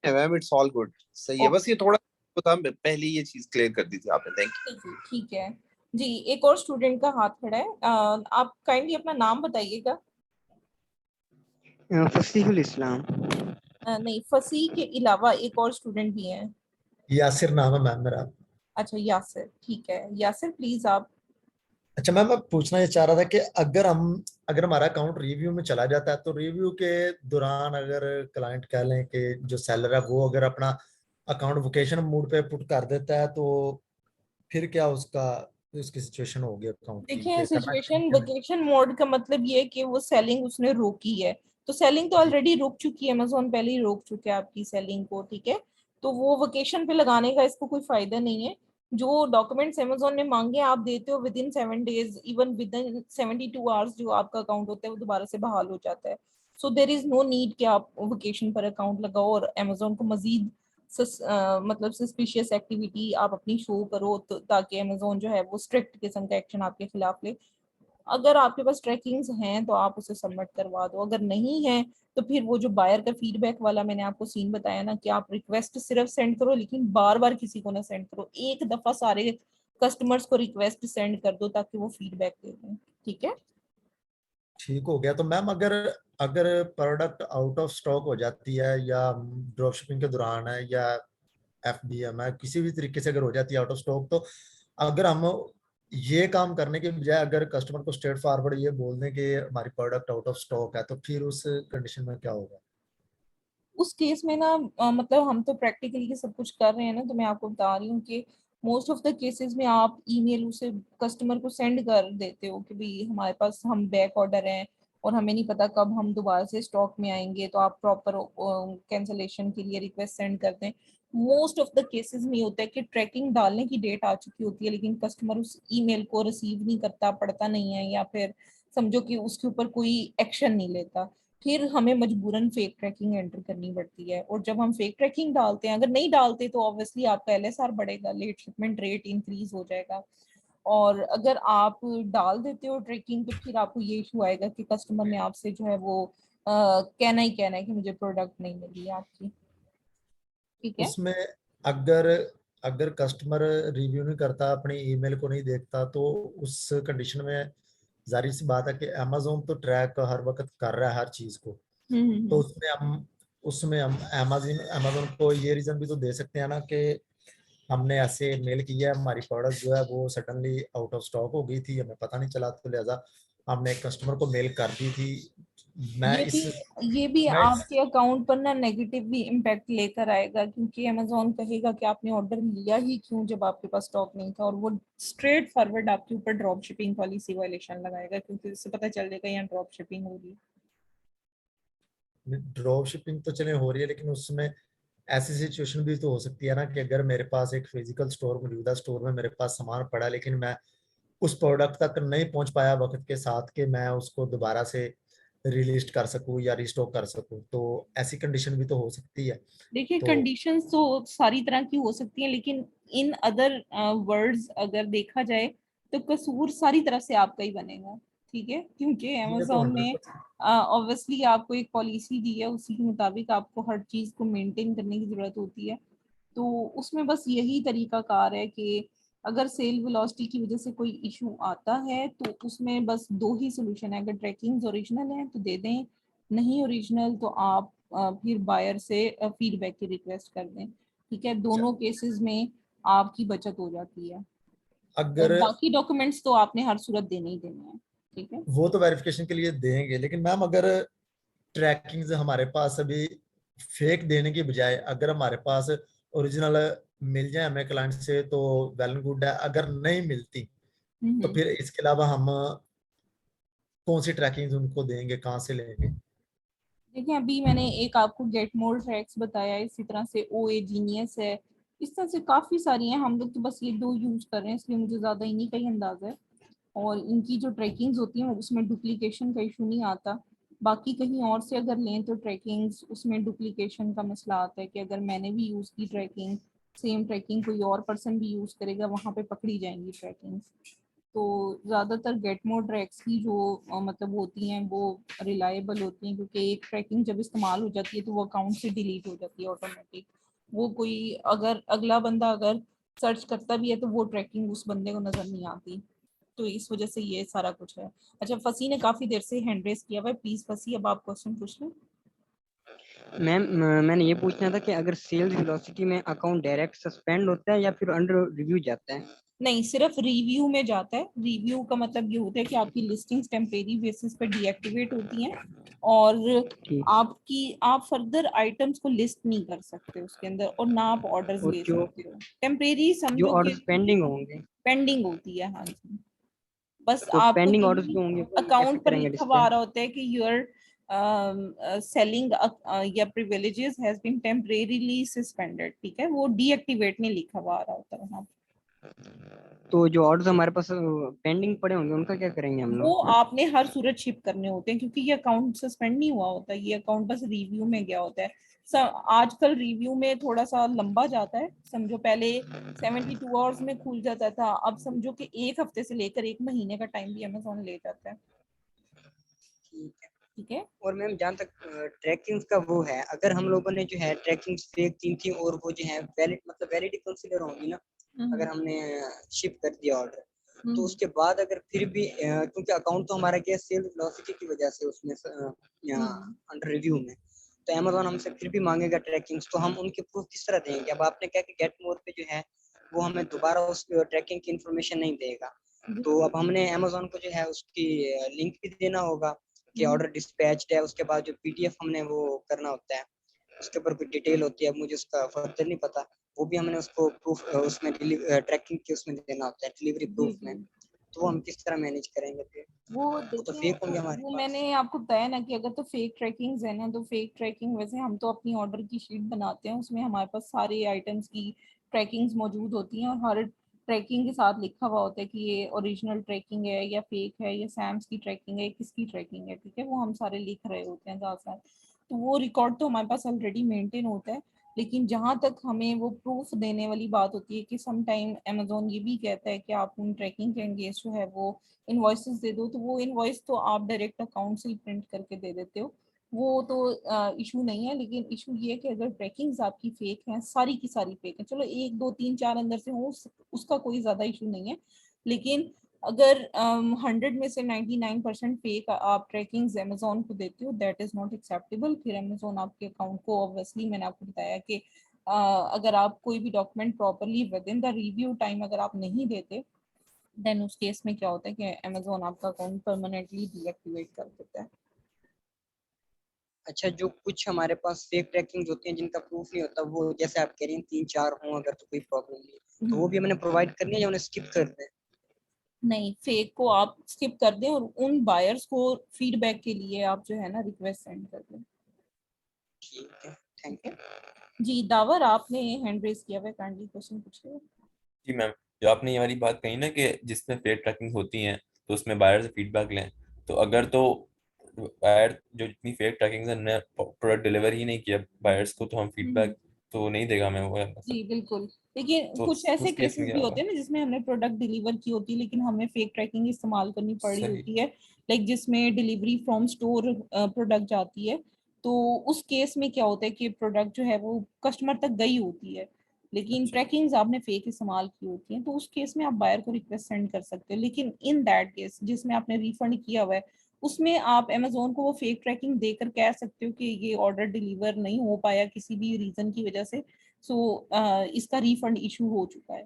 Ma'am it's all good, सही है। बस ये थोड़ा पता, पहले ये चीज क्लियर कर दी थी आपने। थैंक जी जी, ठीक है। जी, एक और स्टूडेंट का हाथ खड़ा है। आप काइंडली अपना नाम बताइएगा। फसीहुल इस्लाम। नहीं, फसी के अलावा एक और स्टूडेंट भी हैं। यासिर नाम है मैम मेरा। अच्छा, यासिर, ठीक है। यासिर प्लीज आप। अच्छा मैम, मैं पूछना ये चाह रहा था कि अगर हमारा अकाउंट रिव्यू में चला जाता है तो रिव्यू के दौरान अगर क्लाइंट कह लें कि जो सेलर है वो अगर अपना अकाउंट वोकेशन मोड पे पुट कर देता है, तो फिर क्या उसका उसकी सिचुएशन होगी अकाउंट की देखिए, कि करना सिचुएशन चाहिए? वेकेशन मोड का मतलब ये है कि वो सेलिंग उसने रोकी है। तो सेलिंग तो जी ऑलरेडी रुक चुकी है, अमेजोन पहले ही रोक चुका है आपकी सेलिंग को, ठीक है। तो वो वेकेशन पे लगाने का इसको कोई फायदा नहीं है। जो डॉक्यूमेंट्स अमेजोन ने मांगे आप देते हो with in 7 days, even with in 72 hours, जो आपका अकाउंट होता है वो दोबारा से बहाल हो जाता है। सो देर इज नो नीड कि आप वेकेशन पर अकाउंट लगाओ और अमेजोन को मजीद मतलब सस्पिशियस एक्टिविटी आप अपनी शो करो, तो ताकि अमेजोन जो है वो स्ट्रिक्ट किस्म का एक्शन आपके खिलाफ ले। अगर आपके पास ट्रैकिंग्स हैं तो आप उसे सबमिट करवा दो, अगर नहीं है तो फिर वो जो बायर का फीडबैक वाला मैंने आपको सीन बताया ना, कि आप रिक्वेस्ट सिर्फ सेंड करो लेकिन बार बार किसी को ना सेंड करो, एक दफा सारे कस्टमर्स को रिक्वेस्ट सेंड कर दो ताकि वो फीडबैक दे दें। ठीक है, ठीक हो गया। तो मैम अगर अगर प्रोडक्ट आउट ऑफ स्टॉक हो जाती है या ड्रॉप शिपिंग के दौरान है या FBM है, किसी भी तरीके से अगर हो जाती है आउट ऑफ स्टॉक, तो अगर हम ये काम करने के बजाय अगर कस्टमर को स्ट्रेट फॉरवर्ड ये बोल दें कि हमारी प्रोडक्ट आउट ऑफ स्टॉक है, तो फिर उस कंडीशन में क्या होगा? उस केस में ना मतलब हम तो प्रैक्टिकली सब कुछ कर रहे हैं ना, तो मैं आपको बता रही हूँ कि मोस्ट ऑफ द केसेस में आप ईमेल उसे कस्टमर को सेंड कर देते हो कि भाई हमारे पास हम बैक ऑर्डर हैं और हमें नहीं पता कब हम दोबारा से स्टॉक में आएंगे, तो आप प्रॉपर कैंसलेशन के लिए रिक्वेस्ट सेंड कर दें। मोस्ट ऑफ द केसेस में होता है कि ट्रैकिंग डालने की डेट आ चुकी होती है लेकिन कस्टमर उस ईमेल को रिसीव नहीं करता, पढ़ता नहीं है, या फिर समझो कि उसके ऊपर कोई एक्शन नहीं लेता, फिर हमें मजबूरन फेक ट्रैकिंग एंटर करनी पड़ती है। और जब हम फेक ट्रैकिंग डालते हैं, अगर नहीं डालते तो ऑब्वियसली आपका LSR बढ़ेगा, लेट शिपमेंट रेट इंक्रीज हो जाएगा। और अगर आप डाल देते हो ट्रैकिंग तो फिर आपको ये इशू आएगा कि कस्टमर ने आपसे जो है वो कहना ही कहना है कि मुझे प्रोडक्ट नहीं मिली है आपकी। ठीक है, उसमें अगर अगर कस्टमर रिव्यू नहीं करता, अपनी ईमेल को नहीं देखता, तो उस कंडीशन में जाहिर सी बात है कि अमेजोन तो ट्रैक हर वक्त कर रहा है हर चीज को। तो हम्म। उसमें हम अमेजोन अमेजोन को ये रीजन भी तो दे सकते हैं ना कि हमने ऐसे मेल किया है, हमारी प्रोडक्ट जो है वो सडनली आउट ऑफ स्टॉक हो गई थी, हमें पता नहीं चला, तो लिहाजा हमने कस्टमर को मेल कर दी थी। मैं ये भी इस ये भी मैं इस आपके अकाउंट पर ना नेगेटिव भी इम्पैक्ट लेकर आएगा, क्योंकि अमेजोन कहेगा कि आपने ऑर्डर लिया ही क्यों जब आपके पास स्टॉक नहीं था, और वो स्ट्रेट फॉरवर्ड आपके ऊपर ड्रॉप शिपिंग पॉलिसी वायलेशन लगाएगा, क्योंकि इससे पता चल जाएगा यहाँ ड्रॉप शिपिंग हो रही है। ड्रॉप शिपिंग तो चले हो रही है, लेकिन उसमें ऐसी सिचुएशन भी तो हो सकती है ना कि अगर मेरे पास एक फिजिकल स्टोर मौजूदा स्टोर में मेरे पास सामान पड़ा है, लेकिन मैं उस प्रोडक्ट तक नहीं पहुंच पाया वक्त के साथ कि मैं उसको दोबारा से रिलिस्ट कर सकूं या रिस्टॉक कर सकूं, तो ऐसी कंडीशन भी तो हो सकती है। देखिए, तो कंडीशंस तो सारी तरह की हो सकती हैं, लेकिन इन अदर वर्ड्स अगर देखा जाए तो कसूर सारी तरह से आपका ही बनेगा। ठीक है, क्योंकि ये तो अमेजोन ने 100%। ऑब्वियसली आपको एक पॉलिसी दी है, उसी के मुताबिक आपको हर चीज को मेंटेन करने की जरूरत होती है। तो उसमें बस यही तरीका कार है कि अगर सेल वेलोसिटी की वजह से कोई इशू आता है तो उसमें बस दो ही सोल्यूशन है, अगर ट्रैकिंग्स ओरिजिनल है तो दे दें, नहीं ओरिजिनल तो आप फिर बायर से फीडबैक की रिक्वेस्ट कर दें। ठीक है, दोनों केसेस में आपकी बचत हो जाती है। और अगर बाकी डॉक्यूमेंट्स तो आपने हर सूरत देने ही देने हैं। ठीक है, वो तो वेरिफिकेशन के लिए देंगे, लेकिन मैम अगर ट्रैकिंग हमारे पास अभी फेक देने की बजाय अगर हमारे पास ओरिजिनल मिल जाए हमें क्लाइंट से तो वेल एंड गुड है, अगर नहीं मिलती तो हम्म। फिर इसके अलावा हम कौन सी ट्रैकिंग उनको देंगे, कहाँ से लेंगे? देखिए, अभी मैंने एक आपको गेट मोर ट्रैक्स बताया, इसी तरह से OA जीनियस है, इस तरह से काफी सारी हैं। हम लोग तो बस ये दो यूज कर रहे हैं, इसलिए मुझे ज्यादा इन्हीं का ही अंदाजा है। और इनकी जो ट्रैकिंग्स होती हैं उसमें डुप्लीकेशन का इशू नहीं आता। बाकी कहीं और से अगर लें तो ट्रैकिंग्स उसमें डुप्लीकेशन का मसला आता है कि अगर मैंने भी यूज की ट्रैकिंग, सेम ट्रैकिंग कोई और पर्सन भी यूज करेगा, वहां पे पकड़ी जाएंगी ट्रैकिंग्स। तो ज़्यादातर गेट मोर ट्रैक्स की जो मतलब होती हैं वो रिलायबल होती हैं, क्योंकि एक ट्रैकिंग जब इस्तेमाल हो जाती है तो वो अकाउंट से डिलीट हो जाती है ऑटोमेटिक। वो कोई अगर अगला बंदा अगर सर्च करता भी है तो वो ट्रैकिंग उस बंदे को नजर नहीं आती। तो इस वजह से ये सारा कुछ है। अच्छा, फसी ने काफी देर से हैंड रेस किया हुआ है, प्लीज फसी अब आप क्वेश्चन पूछ लें। मैम मैंने ये पूछना था कि अगर सेल्स वेलोसिटी में अकाउंट डायरेक्ट सस्पेंड होता है या फिर अंडर रिव्यू जाता है? नहीं, सिर्फ रिव्यू में जाता है। रिव्यू का मतलब ये होता है कि आपकी लिस्टिंग्स टेम्परेरी बेसिस पे डीएक्टिवेट होती हैं, और ठीक। आप फर्दर आइटम्स को लिस्ट नहीं कर सकते उसके अंदर, और ना आप ऑर्डर्स और ले जो सकते हो। टेम्परेरी जो समझो कि ऑर्डर्स पेंडिंग होंगे, पेंडिंग होती है। हाँ जी, बस तो आपको पेंडिंग ऑर्डर्स यही जो होंगे वो कैसे अकाउंट पर करेंगे लिखा हुआ डिस्प्ले? आ रहा होता है कि योर सेलिंग या privileges has been temporarily suspended. ठीक है, वो डीएक्टिवेट नहीं लिखा हुआ आ रहा होता है वहाँ। तो जो ऑर्डर्स हमारे पास पेंडिंग पड़े होंगे उनका क्या करेंगे हम वो लोग? आपने हर सूरत शिप करने होते हैं, क्योंकि ये अकाउंट सस्पेंड नहीं हुआ होता, ये अकाउंट बस रिव्यू में गया होता है। आजकल रिव्यू में थोड़ा सा लंबा जाता है, समझो पहले 72 आवर्स में खुल जाता था, अब समझो कि 1 हफ्ते से लेकर 1 महीने का टाइम भी अमेज़न ले जाता है। ठीक है। ठीक है। और मैम जहाँ तक ट्रैकिंग का वो है, अगर हम लोगों ने जो है ट्रैकिंग फेक की थी और वो जो है वैलिड मतलब वैलिड कंसीडर होंगी ना, अगर हमने शिप कर दिया ऑर्डर, तो उसके बाद अगर फिर भी क्योंकि अकाउंट तो हमारा क्या सेल वेलोसिटी की वजह से उसमें अंडर रिव्यू में, तो अमेज़न हमसे फिर भी मांगेगा ट्रैकिंग्स, तो हम उनके प्रूफ किस तरह देंगे? अब आपने क्या कि गेट मोर पे जो है वो हमें दोबारा उस ट्रैकिंग की इंफॉर्मेशन नहीं देगा, तो अब हमने अमेज़न को जो है उसकी लिंक भी देना होगा कि ऑर्डर डिस्पैच्ड है, उसके बाद जो पीडीएफ हमने वो करना होता है, उसके ऊपर कोई डिटेल होती है, अब मुझे उसका फर्दर नहीं पता, वो भी हमने उसको प्रूफ उसमें ट्रैकिंग के उसमें देना होता है डिलीवरी प्रूफ में, तो वो हम किस तरह मैनेज करेंगे फिर? वो तो देखिए, फेक होंगे हमारे वो पास। मैंने आपको बताया ना कि अगर तो फेक ट्रैकिंग्स है ना, तो फेक ट्रैकिंग वैसे हम तो अपनी ऑर्डर की शीट बनाते हैं, उसमें हमारे पास सारे आइटम्स की ट्रैकिंग्स मौजूद होती हैं और हर ट्रैकिंग के साथ लिखा हुआ होता है कि ये ओरिजिनल ट्रैकिंग है या फेक है, या सैम्स की ट्रैकिंग है, किसकी ट्रैकिंग है। ठीक है, वो हम सारे लिख रहे होते हैं साथ साथ, तो वो रिकॉर्ड तो हमारे पास ऑलरेडी मेंटेन होता है। लेकिन जहां तक हमें वो प्रूफ देने वाली बात होती है कि सम टाइम अमेज़न ये भी कहता है कि आप उन ट्रैकिंग के अगेंस्ट जो है वो इनवॉइसेस दे दो, तो वो इनवॉइस तो आप डायरेक्ट अकाउंट से ही प्रिंट करके दे देते हो, वो तो इशू नहीं है। लेकिन इशू ये है कि अगर ट्रैकिंग्स आपकी फेक हैं, सारी की सारी फेक है, चलो 1 2 3 4 अंदर से हो, उसका कोई ज्यादा इशू नहीं है। लेकिन अगर 100 में से 99% फेक आप ट्रैकिंग्स अमेज़न को देते हो, दैट इज नॉट एक्सेप्टेबल। फिर अमेज़न आपके अकाउंट को ऑब्वियसली, मैंने आपको बताया कि अगर आप कोई भी document properly with in the review time अगर आप नहीं देते, देन उस केस में क्या होता है कि अमेज़न आपका अकाउंट परमानेंटली डीएक्टिवेट कर देता है। अच्छा, जो कुछ हमारे पास फेक ट्रैकिंग होती हैं जिनका प्रूफ नहीं होता, वो जैसे आप कह रही हैं 3 4 हों अगर तो कोई प्रॉब्लम नहीं, तो वो भी हमने प्रोवाइड करनी है या उन्हें स्किप कर दें? नहीं, फेक को आप स्किप कर दें और उन बायर्स को फीडबैक के लिए आप जो है ना रिक्वेस्ट सेंड कर दें। ठीक है, थैंक यू। जी दावर, आपने हैंड रेज किया हुआ है, काइंडली क्वेश्चन पूछिए। जी मैम, जो आपने ये वाली बात कही ना कि जिसमें फेक ट्रैकिंग होती हैं तो उसमें बायर से फीडबैक लें, तो अगर तो बायर जो जितनी फेक ट्रैकिंग है उन्होंने प्रोडक्ट डिलीवर ही नहीं किया बायर्स को, तो हम फीडबैक तो नहीं देगा हमें वो मतलब। जी बिल्कुल, लेकिन तो कुछ ऐसे उस केस केसेस में क्या भी होते होगा? हैं ना जिसमें हमने प्रोडक्ट डिलीवर की होती है लेकिन हमें फेक ट्रैकिंग इस्तेमाल करनी पड़ी सही। होती है, लाइक जिसमें डिलीवरी फ्रॉम स्टोर प्रोडक्ट जाती है, तो उस केस में क्या होता है कि प्रोडक्ट जो है वो कस्टमर तक गई होती है लेकिन अच्छा। ट्रैकिंग्स आपने फेक इस्तेमाल की होती हैं, तो उस केस में आप बायर को रिक्वेस्ट सेंड कर सकते हो। लेकिन इन दैट केस जिसमें आपने रिफंड किया हुआ है, उसमें आप अमेज़न को वो फेक ट्रैकिंग देकर कह सकते हो कि ये ऑर्डर डिलीवर नहीं हो पाया किसी भी रीजन की वजह से, सो इसका रिफंड इशू हो चुका है।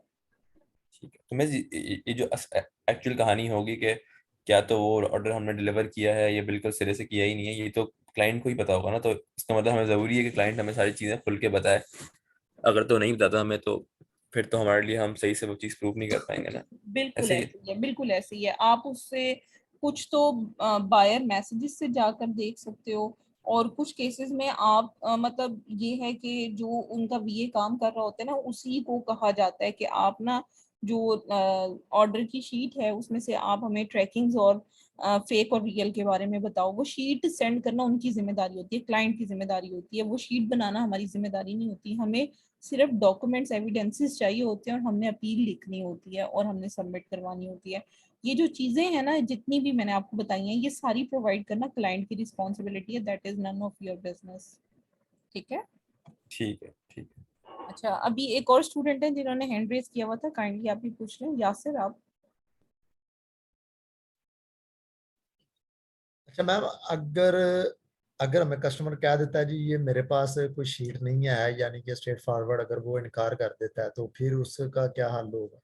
ठीक है, तो मैं ये जो एक्चुअल कहानी होगी कि क्या तो वो ऑर्डर हमने डिलीवर किया है, ये बिल्कुल सिरे से किया ही नहीं है, ये तो क्लाइंट को ही पता होगा ना, तो इसका मतलब हमें ज़रूरी है कि क्लाइंट हमें सारी चीज़ें खुल के बताए। अगर तो नहीं बताता हमें, तो फिर तो हमारे लिए हम सही से वो चीज़ प्रूव नहीं कर पाएंगे ना। बिल्कुल ऐसे ही। ऐसी है, बिल्कुल ऐसी है। आप उससे कुछ तो बायर मैसेजेस से जाकर देख सकते हो, और कुछ केसेस में आप मतलब ये है कि जो उनका वीए काम कर रहा होता है ना, उसी को कहा जाता है कि आप ना जो ऑर्डर की शीट है उसमें से आप हमें ट्रैकिंग्स और फेक और रियल के बारे में बताओ। वो शीट सेंड करना उनकी जिम्मेदारी होती है, क्लाइंट की जिम्मेदारी होती है, वो शीट बनाना हमारी जिम्मेदारी नहीं होती। हमें सिर्फ डॉक्यूमेंट्स एविडेंसेस चाहिए होते हैं और हमने अपील लिखनी होती है और हमने सबमिट करवानी होती है। ये जो चीजें हैं ना, जितनी भी मैंने आपको बताई हैं, ये सारी प्रोवाइड करना क्लाइंट की रिस्पॉन्सिबिलिटी है, that is none of your business. ठीक है। ठीक है, ठीक है। अच्छा, अभी एक और स्टूडेंट है जिन्होंने हैंड रेज किया हुआ था, काइंडली आप भी पूछ लें। यासिर, आप। अच्छा मैम, अगर अगर हमें कस्टमर कह देता है जी ये मेरे पास कोई शीट नहीं है, यानी कि स्ट्रेट फॉरवर्ड अगर वो इनकार कर देता है, तो फिर उसका क्या हल होगा?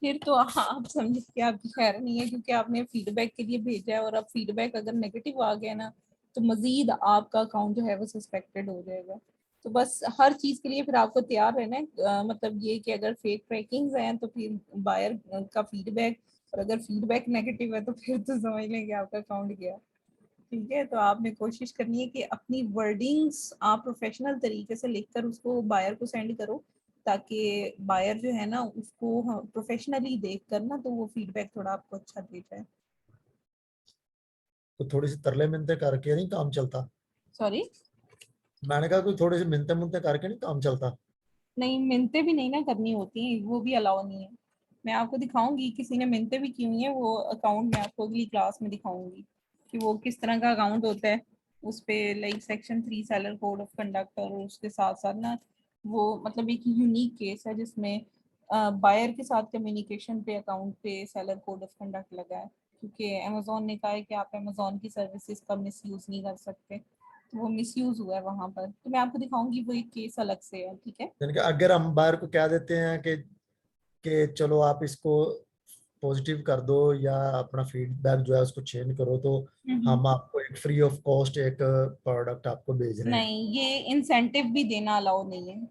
फिर तो आप समझे कि आपकी खैर नहीं है, क्योंकि आपने फीडबैक के लिए भेजा है और अब फीडबैक अगर नेगेटिव आ गया ना, तो मजीद आपका अकाउंट जो है वो सस्पेक्टेड हो जाएगा। तो बस हर चीज के लिए फिर आपको तैयार रहना है, मतलब ये कि अगर फेक ट्रैकिंग्स हैं तो फिर बायर का फीडबैक, और अगर फीडबैक नेगेटिव है तो फिर तो समझ लें कि आपका अकाउंट गया। ठीक है, तो आपने कोशिश करनी है कि अपनी वर्डिंग्स आप प्रोफेशनल तरीके से लिखकर उसको बायर को सेंड करो, ताकि बायर जो है ना उसको प्रोफेशनली देख कर ना, तो वो फीडबैक थोड़ा आपको अच्छा दे जाए। तो थोड़ी सी तरले मिन्नतें करके नहीं काम चलता? सॉरी। मैंने कहा कोई थोड़े से मिनते मुनते करके नहीं काम चलता। नहीं, मिन्नतें भी नहीं ना करनी होती हैं, वो भी अलाउ नहीं है। मैं आपको दिखाऊंगी, किसी ने मिन्नतें भी की हुई हैं, वो अकाउंट मैं आपको अगली क्लास में दिखाऊंगी कि वो किस तरह का अकाउंट होता है। उस पे like section 3 seller code of conduct, और उसके साथ साथ ना वो मतलब एक यूनिक केस है जिसमें बायर के साथ कम्युनिकेशन पे अकाउंट पे सेलर कोड ऑफ कंडक्ट लगा है, क्योंकि अमेजोन ने कहा है कि आप अमेजोन की सर्विसेज का मिसयूज नहीं कर सकते, तो वो मिसयूज हुआ है वहां पर। तो मैं आपको दिखाऊंगी, वो एक केस अलग से है, ठीक है। यानी कि अगर हम बायर को कह देते हैं कि चलो आप इसको पॉजिटिव कर दो या अपना फीडबैक जो है उसको चेंज करो, तो हम आपको एक फ्री ऑफ कॉस्ट एक प्रोडक्ट आपको भेज रहे हैं। नहीं, ये इंसेंटिव भी देना अलाउ नहीं है।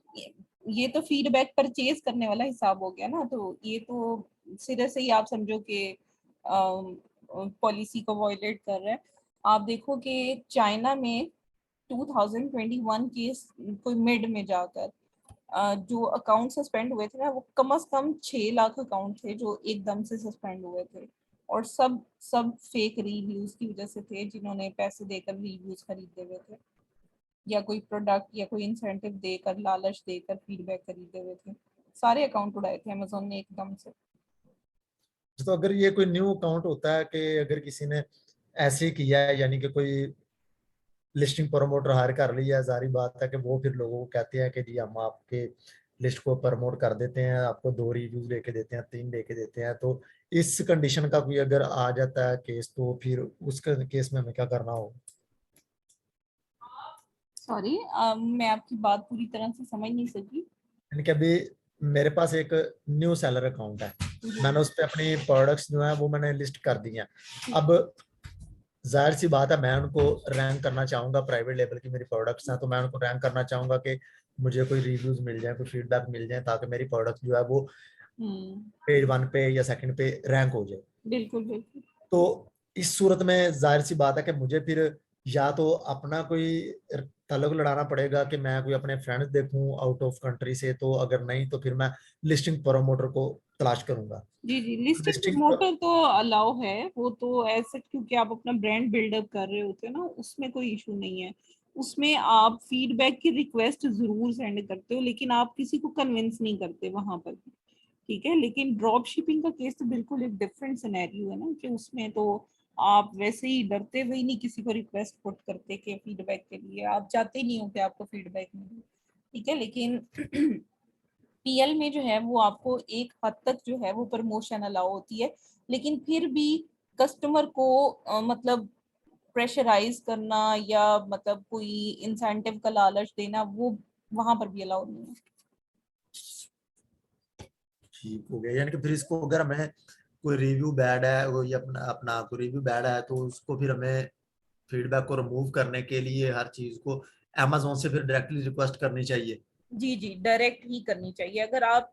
ये ये तो फीडबैक परचेज करने वाला हिसाब हो गया ना, तो ये तो सिरे से ही आप समझो कि पॉलिसी को वायलेट कर रहा है। आप देखो कि चाइना में 2021 केस कोई मिड में जाकर जो अकाउंट सस्पेंड हुए थे ना, वो कम से कम 6 लाख अकाउंट थे जो एकदम से सस्पेंड हुए थे, और सब सब फेक रिव्यूज की वजह से थे, जिन्होंने पैसे देकर रिव्यूज खरीदे हुए थे, या कोई प्रोडक्ट या कोई इंसेंटिव देकर, लालच देकर फीडबैक खरीदे हुए थे। सारे अकाउंट उड़ाए थे अमेजोन ने एकदम से। तो अगर ये कोई न्यू अकाउंट होता है कि अगर किसी ने ऐसे ही किया है, यानी कि कोई लिस्टिंग प्रमोटर हायर कर लिया है, जारी बात है कि वो फिर लोगों को कहते हैं कि जी हम आपके लिस्ट को प्रमोट कर देते हैं, आपको 2 रिव्यूज लेके देते हैं, 3 लेके देते हैं, तो इस कंडीशन का कोई अगर आ जाता है केस, तो फिर उस केस में हमें क्या करना हो? सॉरी, मैं आपकी बात पूरी तरह से समझ नहीं सकी। यानी कि अभी मेरे पास एक न्यू सेलर अकाउंट है, मैंने उस पर अपनी प्रोडक्ट्स जो है वो मैंने लिस्ट कर दी हैं। अब जाहिर सी बात है मैं उनको रैंक करना चाहूंगा, प्राइवेट लेवल की मेरी प्रोडक्ट्स हैं तो मैं उनको रैंक करना चाहूंगा कि मुझे कोई रिव्यूज मिल जाए, कोई फीडबैक मिल जाए, ताकि मेरी प्रोडक्ट जो है वो पेज 1 पे या सेकंड पे रैंक हो जाए। बिल्कुल बिल्कुल। तो इस सूरत में जाहिर सी बात है कि मुझे फिर या तो अपना कोई तलब लड़ाना पड़ेगा कि मैं कोई अपने फ्रेंड्स देखूं आउट ऑफ कंट्री से, तो अगर नहीं तो फिर मैं लिस्टिंग प्रमोटर को तलाश करूंगा। जी जी, लिस्टिंग लिस्टिंग प्रमोटर तो अलाउ है, वो तो ऐसे, क्योंकि आप अपना ब्रांड बिल्डअप कर रहे होते हो ना, उसमें कोई इशू नहीं है। उसमें आप फीडबैक की रिक्वेस्ट जरूर सेंड करते हो, लेकिन आप किसी को कन्विंस नहीं करते वहां पर भी, ठीक है। लेकिन ड्रॉप शिपिंग का केस तो बिल्कुल एक डिफरेंट सिनेरियो है ना, कि उसमें तो आप वैसे ही डरते हुए ही नहीं किसी को रिक्वेस्ट पुट करते कि फीडबैक के लिए, आप चाहते ही नहीं हो कि आपको फीडबैक मिले, ठीक है। लेकिन पीएल में जो है वो आपको एक हद तक जो है वो प्रमोशन अलाउ होती है, लेकिन फिर भी कस्टमर को मतलब प्रेशराइज करना या मतलब कोई इंसेंटिव का लालच देना, वो वहां पर भी अलाउ नहीं है। ठीक हो गया, यानी कि फिर इसको अगर हमें कोई रिव्यू बैड है, कोई अपना अपना कोई रिव्यू बैड है, तो उसको फिर हमें फीडबैक को रिमूव करने के लिए हर चीज को amazon से फिर डायरेक्टली रिक्वेस्ट करनी चाहिए। जी जी, डायरेक्ट ही करनी चाहिए। अगर आप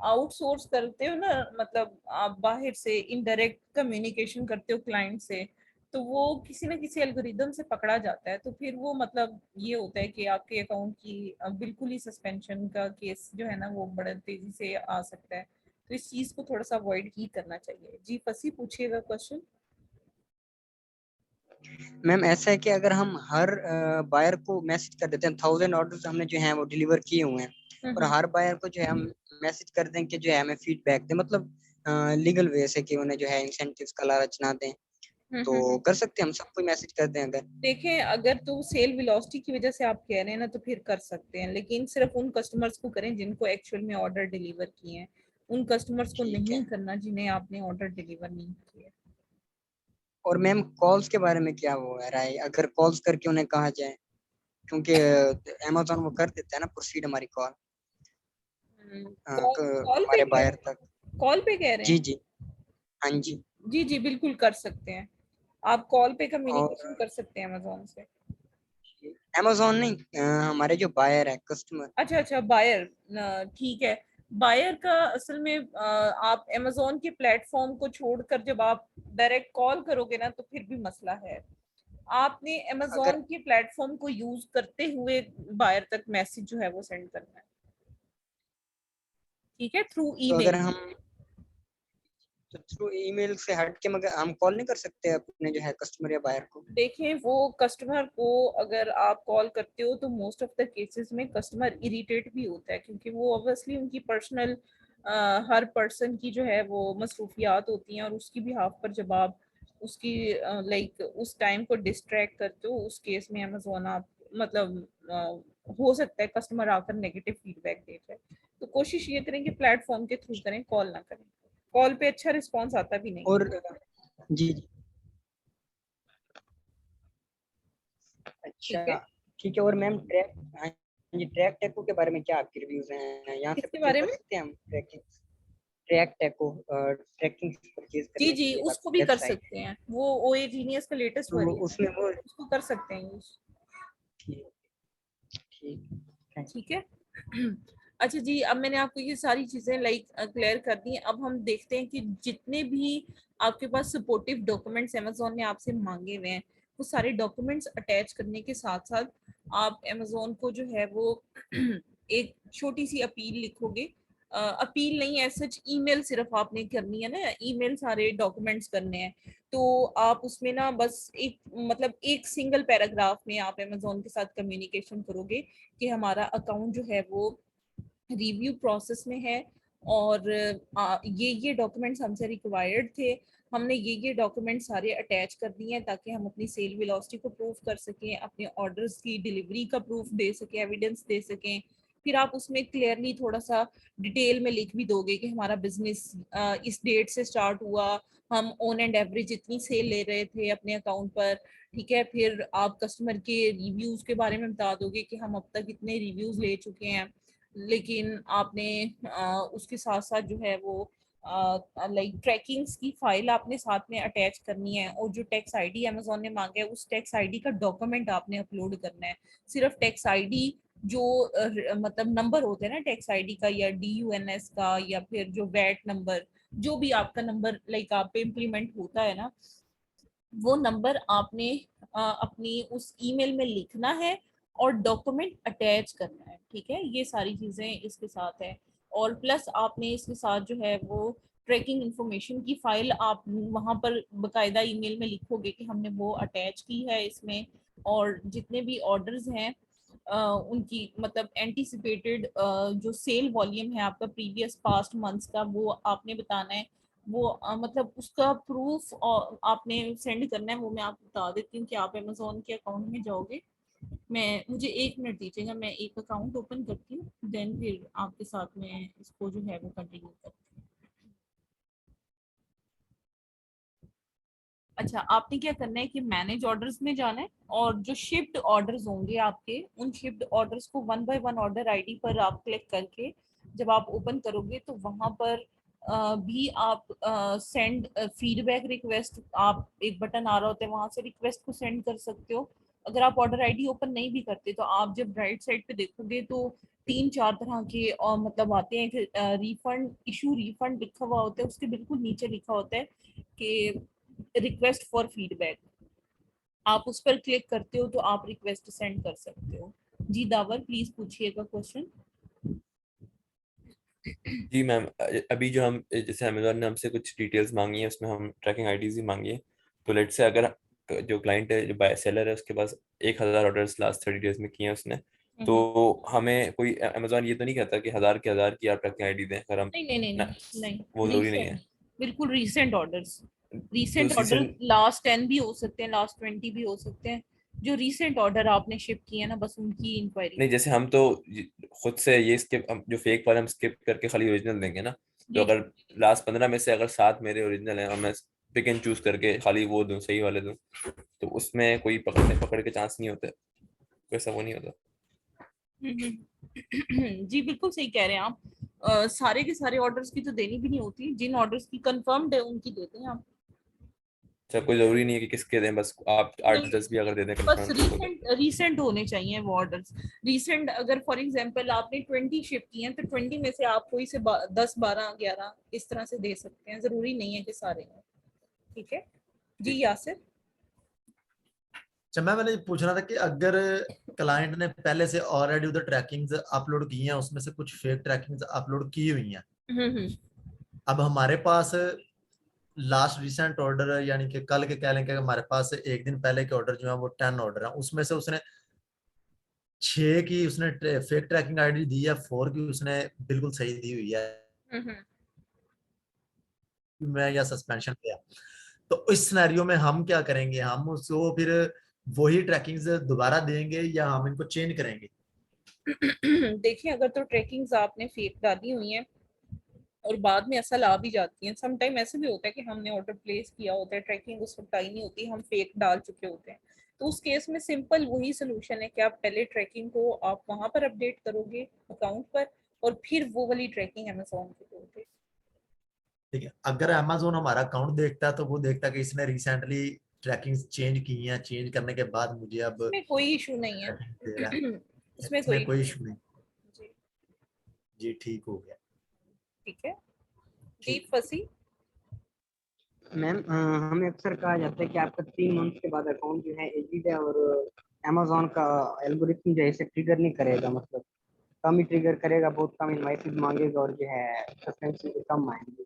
आउटसोर्स करते हो ना, मतलब आप बाहर से इनडायरेक्ट कम्युनिकेशन करते हो क्लाइंट से, तो वो किसी ना किसी एल्गोरिदम से पकड़ा जाता है, तो फिर वो मतलब ये होता है कि आपके अकाउंट की बिल्कुल ही सस्पेंशन का केस जो है ना वो बड़ा तेजी से आ सकता है। तो इस चीज को थोड़ा सा अवॉइड ही करना चाहिए। जी फसी, पूछिएगा क्वेश्चन। मैम ऐसा है कि अगर हम हर बायर को मैसेज कर देते हैं, 1000 ऑर्डर्स हमने जो है वो डिलीवर किए हुए हैं, और हर बायर को जो है हम मैसेज कर दें कि जो है हमें फीडबैक दें, मतलब लीगल वे से, कि उन्हें जो है इंसेंटिव्स का लालच ना दें, तो कर सकते हैं हम सबको मैसेज कर दें अगर। देखें, अगर तो सेल वेलोसिटी की वजह से आप कह रहे हैं ना, तो फिर कर सकते हैं, लेकिन सिर्फ उन कस्टमर्स को करें जिनको एक्चुअल में ऑर्डर डिलीवर किए हैं। उन कस्टमर्स को ठीक है। नहीं करना जिन्हें आपने ऑर्डर डिलीवर नहीं किए। और मैम कॉल्स के बारे में क्या वो है राय, अगर कॉल्स करके उन्हें कहा जाए, क्योंकि अमेजोन वो कर देता है ना प्रोसीड हमारी कॉल कॉल पे हमारे कह बायर रहे तक। हैं, कॉल पे कह रहे जी हैं। जी। हाँ जी। जी जी, बिल्कुल कर सकते हैं। आप कॉल पे और कम्युनिकेशन कर सकते हैं अमेजोन से। अमेजोन नहीं, हमारे जो बायर है, कस्टमर। अच्छा अच्छा, बायर, ठीक है। बायर का असल में आप अमेजोन के प्लेटफॉर्म को छोड़कर जब आप डायरेक्ट कॉल करोगे ना, तो फिर भी मसला है। आपने अगर अमेजोन के प्लेटफॉर्म को यूज करते हुए बायर तक मैसेज जो है वो सेंड करना है, ठीक है, थ्रू तो अगर ईमेल। हम तो थ्रू ईमेल से हट के मगर हम कॉल नहीं कर सकते अपने जो है कस्टमर या बायर को? देखें, वो कस्टमर को अगर आप कॉल करते हो तो मोस्ट ऑफ द केसेस में कस्टमर इरिटेट भी होता है, क्योंकि वो ऑब्वियसली उनकी पर्सनल हर पर्सन की जो है वो मसरूफियात होती हैं, और उसकी भी हाफ पर जब आप उसकी लाइक उस टाइम को डिस्ट्रैक्ट करते हो, उस केस में अमेज़न आप मतलब हो सकता है कस्टमर आकर नेगेटिव फीडबैक दे जाए। तो कोशिश ये करें कि प्लेटफॉर्म के थ्रू करें, कॉल ना करें। कॉल पे अच्छा रिस्पॉन्स आता भी नहीं। और जी जी अच्छा ठीक है। और मैम ट्रैक, हाँ जी, ट्रैक टेको के बारे में क्या आपके रिव्यूज हैं? यहाँ से किसके बारे परचेज कर में? सकते हैं हम ट्रैक टेको ट्रैकिंग परचेज जी करने जी, के लिए उसको भी कर वेबसाइट सकते हैं, वो ओए जीनियस का लेटेस्ट तो वर्जन उसमें है, वो उसको कर सकते हैं यूज। ठीक ठीक है। अच्छा जी, अब मैंने आपको ये सारी चीजें लाइक क्लियर कर दी हैं। अब हम देखते हैं कि जितने भी आपके पास सपोर्टिव डॉक्यूमेंट्स अमेज़न ने आपसे मांगे हुए हैं, वो सारे डॉक्यूमेंट्स अटैच करने के साथ साथ आप अमेज़न को जो है वो एक छोटी सी अपील लिखोगे। अपील नहीं, एज सच ईमेल सिर्फ आपने करनी है ना, ईमेल सारे डॉक्यूमेंट्स करने हैं। तो आप उसमें ना बस एक मतलब एक सिंगल पैराग्राफ में आप अमेज़न के साथ कम्युनिकेशन करोगे कि हमारा अकाउंट जो है वो रिव्यू प्रोसेस में है, और ये डॉक्यूमेंट्स हमसे रिक्वायर्ड थे, हमने ये डॉक्यूमेंट सारे अटैच कर दिए हैं ताकि हम अपनी सेल वेलोसिटी को प्रूव कर सकें, अपने ऑर्डर्स की डिलीवरी का प्रूफ दे सकें, एविडेंस दे सकें। फिर आप उसमें क्लियरली थोड़ा सा डिटेल में लिख भी दोगे कि हमारा बिजनेस इस डेट से स्टार्ट हुआ, हम ऑन एंड एवरेज इतनी सेल ले रहे थे अपने अकाउंट पर। ठीक है, फिर आप कस्टमर के रिव्यूज के बारे में बता दोगे कि हम अब तक इतने रिव्यूज ले चुके हैं, लेकिन आपने उसके साथ साथ जो है वो लाइक ट्रैकिंग्स की फाइल आपने साथ में अटैच करनी है, और जो टैक्स आईडी अमेज़न ने मांगा है उस टैक्स आईडी का डॉक्यूमेंट आपने अपलोड करना है। सिर्फ टैक्स आईडी जो मतलब नंबर होते हैं ना टैक्स आईडी का, या DUNS का, या फिर जो वैट नंबर, जो भी आपका नंबर लाइक आप पे इम्प्लीमेंट होता है ना, वो नंबर आपने अपनी उस ईमेल में लिखना है और डॉक्यूमेंट अटैच करना है। ठीक है, ये सारी चीजें इसके साथ है। और प्लस आपने इसके साथ जो है वो ट्रैकिंग इंफॉर्मेशन की फाइल आप वहां पर बकायदा ईमेल में लिखोगे कि हमने वो अटैच की है इसमें, और जितने भी ऑर्डर्स हैं उनकी मतलब एंटीसिपेटेड जो सेल वॉल्यूम है आपका प्रीवियस पास्ट मंथ्स का, वो आपने बताना है। वो मतलब उसका प्रूफ आपने सेंड करना है। वो मैं आपको बता देती हूँ कि आप अमेज़न के अकाउंट में जाओगे। मुझे 1 मिनट दीजिएगा, मैं एक अकाउंट ओपन करती हूँ, देन फिर आपके साथ में इसको जो है वो कंटिन्यू करती हूँ। अच्छा, आपने क्या करना है कि मैनेज ऑर्डर्स में जाना है, और जो शिफ्ट ऑर्डर्स होंगे आपके, उन शिफ्ट ऑर्डर्स को 1 बाय 1 ऑर्डर आईडी पर आप क्लिक करके जब आप ओपन करोगे तो वहां पर भी आप सेंड फीडबैक रिक्वेस्ट, आप एक बटन आ रहा होता है, वहां से रिक्वेस्ट को सेंड कर सकते हो। अगर आप ऑर्डर आईडी ओपन नहीं भी करते तो आप जब राइट साइड पे देखोगे तो 3-4 तरह के और मतलब आते हैं, रिफंड इशू, रिफंड लिखा हुआ होता है, उसके बिल्कुल नीचे लिखा होता है कि रिक्वेस्ट फॉर फीडबैक। आप उस पर क्लिक करते हो तो आप रिक्वेस्ट सेंड कर सकते हो। जी दावर, प्लीज पूछिएगा क्वेश्चन। जी मैम, अभी जो हम जैसे अमेजोन ने हमसे कुछ डिटेल्स मांगी है, उसमें हम ट्रैकिंग आईडीज ही मांगी है। तो लेट से अगर जो क्लाइंट है, जो बाय सेलर है, उसके पास 1000 ऑर्डर्स लास्ट 30 डेज में किए हैं उसने, तो हमें कोई अमेजोन ये तो नहीं कहता कि 1000 के 1000 की आप ट्रैकिंग आईडी दें। अगर हम नहीं नहीं नहीं नहीं, वो जरूरी नहीं है। बिल्कुल रीसेंट ऑर्डर्स, तो रीसेंट ऑर्डर लास्ट 10 भी हो सकते हैं, लास्ट 20 भी हो सकते हैं। जो रीसेंट ऑर्डर आपने शिप किए ना, बस उनकी इंक्वायरी। नहीं, जैसे हम तो खुद से ये स्किप, जो फेक वाले हम स्किप करके खाली ओरिजिनल देंगे ना, तो अगर लास्ट 15 में से अगर 7 मेरे ओरिजिनल हैं और मैं पिक एंड चूज करके खाली वो दूं, सही वाले दूं, तो उसमें कोई पकड़ के चांस नहीं होते, वैसा वो नहीं होता। जी बिल्कुल सही कह रहे हैं आप। सारे के सारे ऑर्डर्स की तो देनी भी नहीं होती, जिन ऑर्डर्स की कंफर्म्ड है उनकी देते हैं आप। अच्छा, कोई जरूरी नहीं है कि किसके दें, बस आप 8-10 भी अगर दे दें बस कंफर्म। रीसेंट होने चाहिए वो ऑर्डर्स। रीसेंट अगर फॉर एग्जांपल आपने 20 शिप किए हैं तो 20 में से आप कोई से 10, 12, 11 इस तरह से दे सकते हैं, जरूरी नहीं है कि सारे हैं। ठीक है जी यासिर। अच्छा मैंने पूछना था कि अगर क्लाइंट ने पहले से ऑलरेडी उधर ट्रैकिंग्स अपलोड की हैं, उसमें से कुछ फेक ट्रैकिंग्स अपलोड की हुई हैं, अब हमारे पास लास्ट रिसेंट ऑर्डर यानी कि कल के कह लें कि हमारे पास एक दिन पहले के ऑर्डर जो है वो 10 ऑर्डर है, उसमें से उसने 6 की उसने फेक ट्रैकिंग आईडी दी है, 4 की उसने बिल्कुल सही दी हुई है, मैं या सस्पेंशन पे है। तो इस सिनेरियो में हम क्या करेंगे, हम उसको फिर वही ट्रैकिंग्स दोबारा देंगे या हम इनको चेंज करेंगे? देखिए अगर तो ट्रैकिंग्स आपने फेक डाली हुई हैं और बाद में असल आ भी जाती हैं, सम टाइम ऐसे भी होता है कि हमने ऑर्डर प्लेस किया होता है, ट्रैकिंग उस वक्त आई नहीं होती, हम फेक डाल चुके होते हैं, तो उस केस में सिंपल वही सोल्यूशन है कि आप पहले ट्रैकिंग को आप वहां पर अपडेट करोगे अकाउंट पर और फिर वो वाली ट्रैकिंग अमेज़न को दोगे। ठीक है, अगर अमेजोन हमारा अकाउंट देखता है तो वो देखता है कि इसने रिसेंटली ट्रैकिंग चेंज की है, चेंज करने के बाद मुझे अब इसमें कोई इशू नहीं है। tracking दे रहा है, इसमें इसमें कोई issue इशू नहीं। जी जी ठीक हो गया। ठीक है। ठीक। दीप फसी। मैम हमें अक्सर कहा जाता है कि आपका 3 मंथ के बाद अकाउंट जो है एडिट है और अमेजोन का एल्गोरिथम जो है इसे ट्रिगर नहीं करेगा, मतलब कम ही ट्रिगर करेगा, बहुत कम इनवाइसेस मांगेगा और जो है सस्पेंशन के कम आएंगे।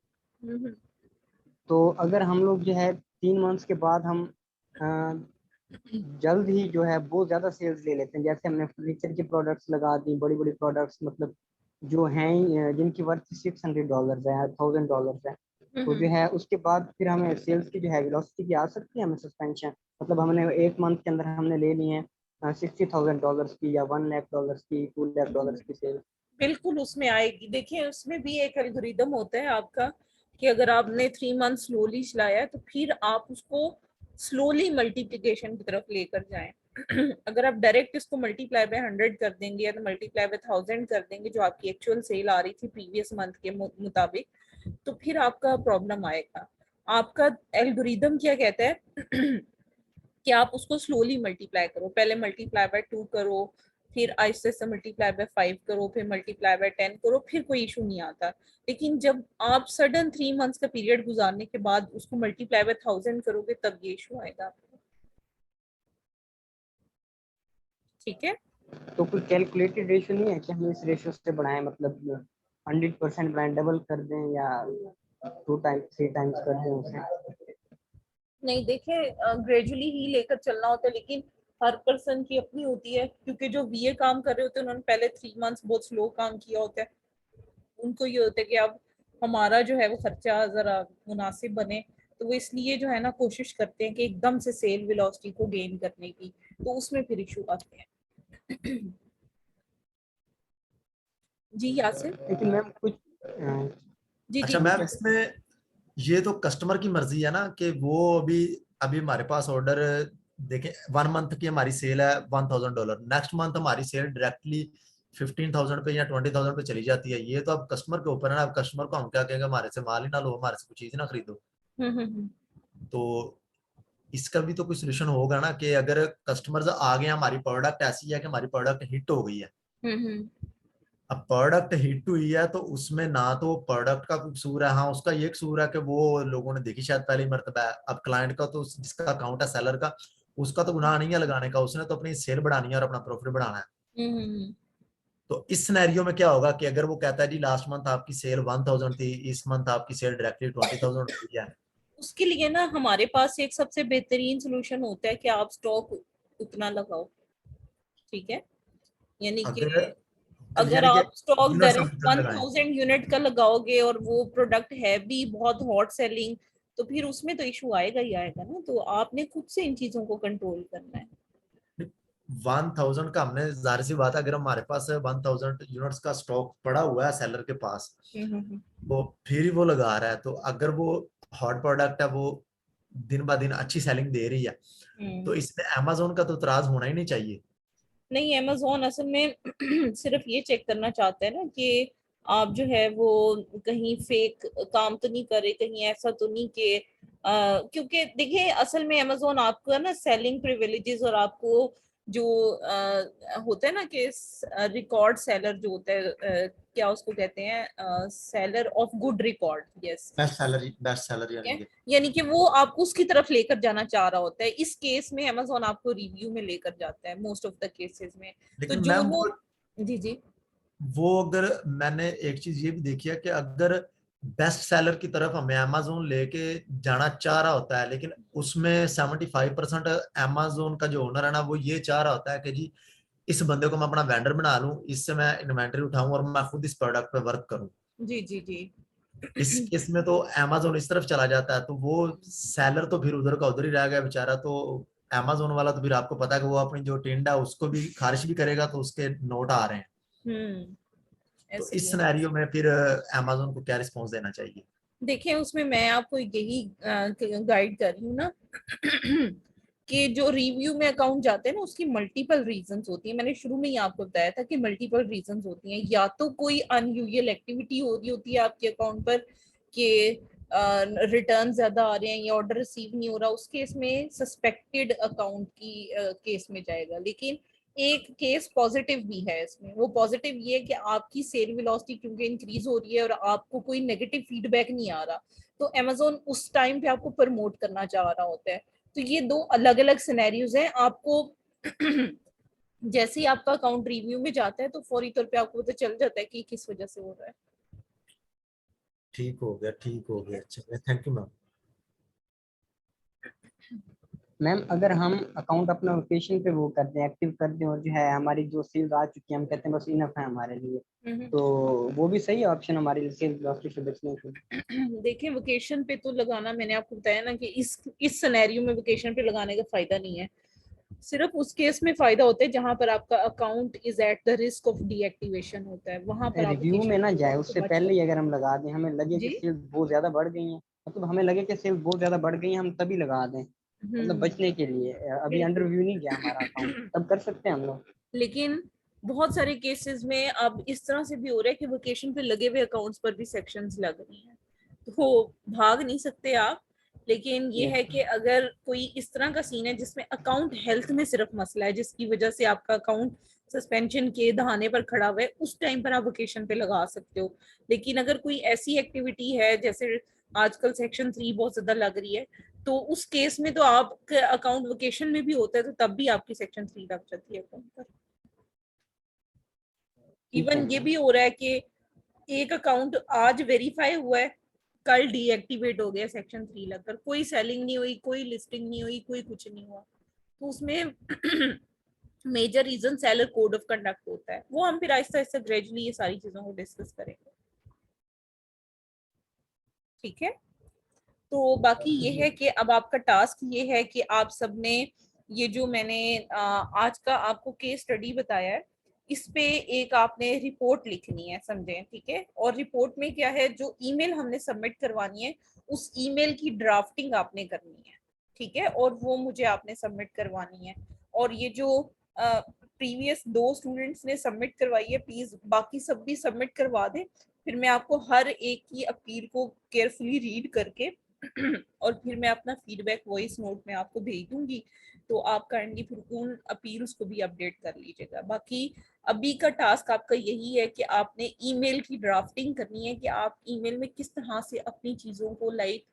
तो अगर हम लोग जो है 3 मंथ्स के बाद हम जल्द ही जो है बहुत ज़्यादा सेल्स ले लेते हैं, जैसे हमने फर्नीचर की प्रोडक्ट्स लगा दी, बड़ी बड़ी प्रोडक्ट्स, मतलब जो हैं जिनकी वर्थ $600 है, $1000 है, तो जो है उसके बाद फिर हमें सेल्स की जो है वेलोसिटी की आ सकती है हमें सस्पेंशन, मतलब हमने 1 मंथ के अंदर हमने ले ली है $60,000 की या $1 लाख की, $2 लाख की सेल। बिल्कुल उसमें आएगी। देखिए उसमें भी एक एल्गोरिदम होता है आपका कि अगर आपने 3 मंथ स्लोली चलाया है तो फिर आप उसको स्लोली मल्टीप्लिकेशन की तरफ लेकर जाएं। अगर आप डायरेक्ट इसको मल्टीप्लाई बाय 100 कर देंगे या तो मल्टीप्लाई बाय 1000 कर देंगे जो आपकी एक्चुअल सेल आ रही थी प्रीवियस मंथ के मुताबिक, तो फिर आपका प्रॉब्लम आएगा। आपका एल्गोरिदम क्या कहता है कि आप उसको स्लोली मल्टीप्लाई करो, पहले मल्टीप्लाई बाय 2 करो, फिर आहिस्ते से मल्टीप्लाई बाय 5 करो, फिर मल्टीप्लाई बाय 10 करो, फिर कोई इशू नहीं आता। लेकिन जब आप सडन 3 मंथ्स का पीरियड गुजारने के बाद उसको मल्टीप्लाई बाय 1000 करोगे तब ये इशू आएगा आपको। ठीक है। तो कोई कैलकुलेटेड रेशियो नहीं है कि हम इस रेशियो से बढ़ाएं, मतलब 100% बढ़ाएं, डबल कर दें या 2 टाइम्स 3 टाइम्स कर दें उसे? नहीं देखिए ग्रेजुअली ही लेकर चलना होता है, लेकिन हर पर्सन की अपनी होती है, क्योंकि जो वीए काम कर रहे होते हैं उन्होंने पहले 3 मंथ्स बहुत स्लो काम किया होता है, उनको ये होता है कि अब हमारा जो है वो खर्चा जरा मुनासिब बने, तो वो इसलिए जो है ना कोशिश करते हैं कि एकदम से सेल वेलोसिटी को गेन करने की, तो उसमें फिर इशू आते हैं। जी यासिर। लेकिन मैम कुछ जी अच्छा जी। मैम, इसमें ये तो कस्टमर की मर्जी है ना कि वो अभी अभी हमारे पास ऑर्डर देखें, 1 मंथ की हमारी सेल है $1000, नेक्स्ट मंथ हमारी सेल डायरेक्टली 15,000 पे या 20,000 पे चली जाती है, ये तो अब कस्टमर के ऊपर है ना। अब कस्टमर को हम क्या कहेंगे, हमारे से माल ही ना लो, हमारे से कुछ चीज ना खरीदो। हम्म। तो इसका भी तो कोई सोल्यूशन होगा ना कि अगर कस्टमर्स आ गए, हमारी प्रोडक्ट ऐसी है कि हमारी प्रोडक्ट हिट हो गई है, हम्म। अब प्रोडक्ट हिट हुई है तो उसमें ना तो प्रोडक्ट का कोई कसूर है, हाँ उसका ये कसूर है कि वो लोगों ने देखी शायद पहली मर्तबा है। अब क्लाइंट का तो, जिसका अकाउंट है सेलर का, उसका तो गुनाह नहीं है लगाने का, उसने तो अपनी सेल बढ़ानी है और अपना प्रॉफिट बढ़ाना है। हम्म। तो इस सिनेरियो में क्या होगा कि अगर वो कहता है जी लास्ट मंथ आपकी सेल 1000 थी, इस मंथ आपकी सेल डायरेक्टली 20,000 हुई है, उसके लिए ना हमारे पास एक सबसे बेहतरीन सोल्यूशन होता है कि आप स्टॉक उतना लगाओ। ठीक है, यानी कि अगर अगर यानी कि आप स्टॉक यूनिट्स हम डायरेक्ट कितना लगाएं? 1000 यूनिट का लगाओगे और वो प्रोडक्ट है भी बहुत हॉट सेलिंग, तो फिर उसमें तो इशू आएगा ही आएगा ना, तो आपने खुद से इन चीजों को कंट्रोल करना है। 1000 का हमने, जाहिर सी बात है अगर हमारे पास 1000 यूनिट्स का स्टॉक पड़ा हुआ है सेलर के पास, हम्म। तो फिर ही वो लगा रहा है, तो अगर वो हॉट प्रोडक्ट है, वो दिन ब दिन अच्छी सेलिंग दे रही है, तो इसमें अमेजोन का तो इतराज होना ही नहीं चाहिए। नहीं, अमेजोन असल में सिर्फ ये चेक करना चाहता है ना कि आप जो है वो कहीं फेक काम तो नहीं कर रहे, कहीं ऐसा तो नहीं कि क्योंकि देखिए असल में अमेजोन आपको ना सेलिंग प्रिविलेजेस और आपको जो होता है ना कि रिकॉर्ड सेलर जो होता है, क्या उसको कहते हैं, seller of good record, yes. Best salary ठीक है, यानी यानी कि वो आपको उसकी तरफ लेकर जाना चाह रहा होता है। इस केस में अमेजोन आपको रिव्यू में लेकर जाता है मोस्ट ऑफ द केसेस में। तो लेकिन जो मैम लोग, जी जी। वो अगर मैंने एक चीज ये भी देखी है कि अगर बेस्ट सेलर की तरफ हमें अमेज़न लेके जाना चाह रहा होता है, लेकिन उसमें 75% अमेज़न का जो ओनर है ना, वो ये चाह रहा होता है कि जी इस बंदे को मैं अपना वेंडर बना लूं, इससे मैं इन्वेंटरी उठाऊं और मैं खुद इस प्रोडक्ट पे वर्क करूं। जी जी जी। इस केस में तो अमेज़न इस तरफ चला जाता है, तो वो सेलर तो फिर उधर का उधर ही रह गया बेचारा। तो अमेज़न वाला तो फिर आपको पता है कि वो अपनी जो टेंडर है उसको भी खारिज भी करेगा, तो उसके नोट आ रहे हैं। तो ऐसे इस ही है। सिनेरियो में फिर अमेज़न को क्या रिस्पॉन्स देना चाहिए? देखिए उसमें मैं आपको यही गाइड कर रही हूँ ना कि जो रिव्यू में अकाउंट जाते हैं ना, उसकी मल्टीपल रीजंस होती है। मैंने शुरू में ही आपको बताया था कि मल्टीपल रीजंस होती हैं। या तो कोई अनयूजुअल एक्टिविटी हो रही होती है आपके अकाउंट पर कि रिटर्न ज्यादा आ रहे हैं या ऑर्डर रिसीव नहीं हो रहा, उस केस में सस्पेक्टेड अकाउंट की केस में जाएगा। लेकिन एक केस पॉजिटिव भी है इसमें। वो पॉजिटिव ये है कि आपकी सेल वेलोसिटी क्योंकि इंक्रीज हो रही है और आपको कोई नेगेटिव फीडबैक नहीं आ रहा, तो अमेज़न उस टाइम पे आपको प्रमोट करना चाह रहा होता है। तो ये दो अलग अलग सिनेरियोज हैं। आपको जैसे ही आपका अकाउंट रिव्यू में जाता है तो फौरी तौर पे आपको पता चल जाता है कि किस वजह से हो रहा है। ठीक हो गया, ठीक हो गया। चलिए, थैंक यू मैम। मैम अगर हम अकाउंट अपना लोकेशन पे वो करते हैं, एक्टिव करते हैं, और जो है हमारी जो सेल्स आ चुकी है, हम कहते हैं बस इनफ है हमारे लिए, तो वो भी सही ऑप्शन हमारे लिए सेल्स वेलोसिटी से बचने के। देखिए वोकेशन पे तो लगाना, मैंने आपको बताया ना कि इस सिनेरियो में वोकेशन पे लगाने का फायदा नहीं है। सिर्फ उस केस में फायदा होता है जहां पर आपका account is at the risk of deactivation होता है, वहां पर आप रिव्यू में ना जाए उससे पहले ही अगर हम लगा दें, हमें लगे कि जी सेल्स बहुत ज्यादा बढ़ गई हैं, मतलब हमें लगे कि सेल्स बहुत ज्यादा बढ़ गई हैं, हम तभी लगा दें, मतलब बचने के लिए। अभी अंडर रिव्यू नहीं गया हमारा अकाउंट, तब कर सकते हैं हम लोग। लेकिन बहुत सारे केसेस में अब इस तरह से भी हो रहा है कि वेकेशन पे लगे हुए अकाउंट्स पर भी सेक्शंस लग रही हैं, तो भाग नहीं सकते आप। लेकिन ये है कि अगर कोई इस तरह का सीन है जिसमें अकाउंट हेल्थ में सिर्फ मसला है, जिसकी वजह से आपका अकाउंट सस्पेंशन के दहाने पर खड़ा हुआ है, उस टाइम पर आप वेकेशन पे लगा सकते हो। लेकिन अगर कोई ऐसी एक्टिविटी है जैसे आजकल सेक्शन 3 बहुत ज्यादा लग रही है, तो उस केस में तो आपका अकाउंट वेकेशन में भी होता है, तो तब भी आपकी सेक्शन 3 लग जाती है अकाउंट पर। इवन ये भी हो रहा है कि एक अकाउंट आज वेरीफाई हुआ है, कल डीएक्टिवेट हो गया सेक्शन 3 लगकर, कोई सेलिंग नहीं हुई, कोई लिस्टिंग नहीं हुई, कोई कुछ नहीं हुआ। तो उसमें major reason seller code of conduct होता है। वो हम फिर आहिस्ता आहिस्ता ग्रेजुअली ये सारी चीजों को डिस्कस करेंगे। ठीक है, तो बाकी ये है कि अब आपका टास्क ये है कि आप सबने ये जो मैंने आज का आपको केस स्टडी बताया है, इस पे एक आपने रिपोर्ट लिखनी है, समझे? ठीक है। और रिपोर्ट में क्या है, जो ईमेल हमने सबमिट करवानी है उस ईमेल की ड्राफ्टिंग आपने करनी है। ठीक है, और वो मुझे आपने सबमिट करवानी है। और ये जो प्रीवियस 2 स्टूडेंट्स ने सबमिट करवाई है, प्लीज बाकी सब भी सबमिट करवा दें। फिर मैं आपको हर एक की अपील को केयरफुली रीड करके और फिर मैं अपना फीडबैक वॉइस नोट में आपको भेज दूंगी। तो आप काइंडली फिर उन अपील्स को भी अपडेट कर लीजिएगा। बाकी अभी का टास्क आपका यही है कि आपने ईमेल की ड्राफ्टिंग करनी है कि आप ईमेल में किस तरह से अपनी चीज़ों को लाइक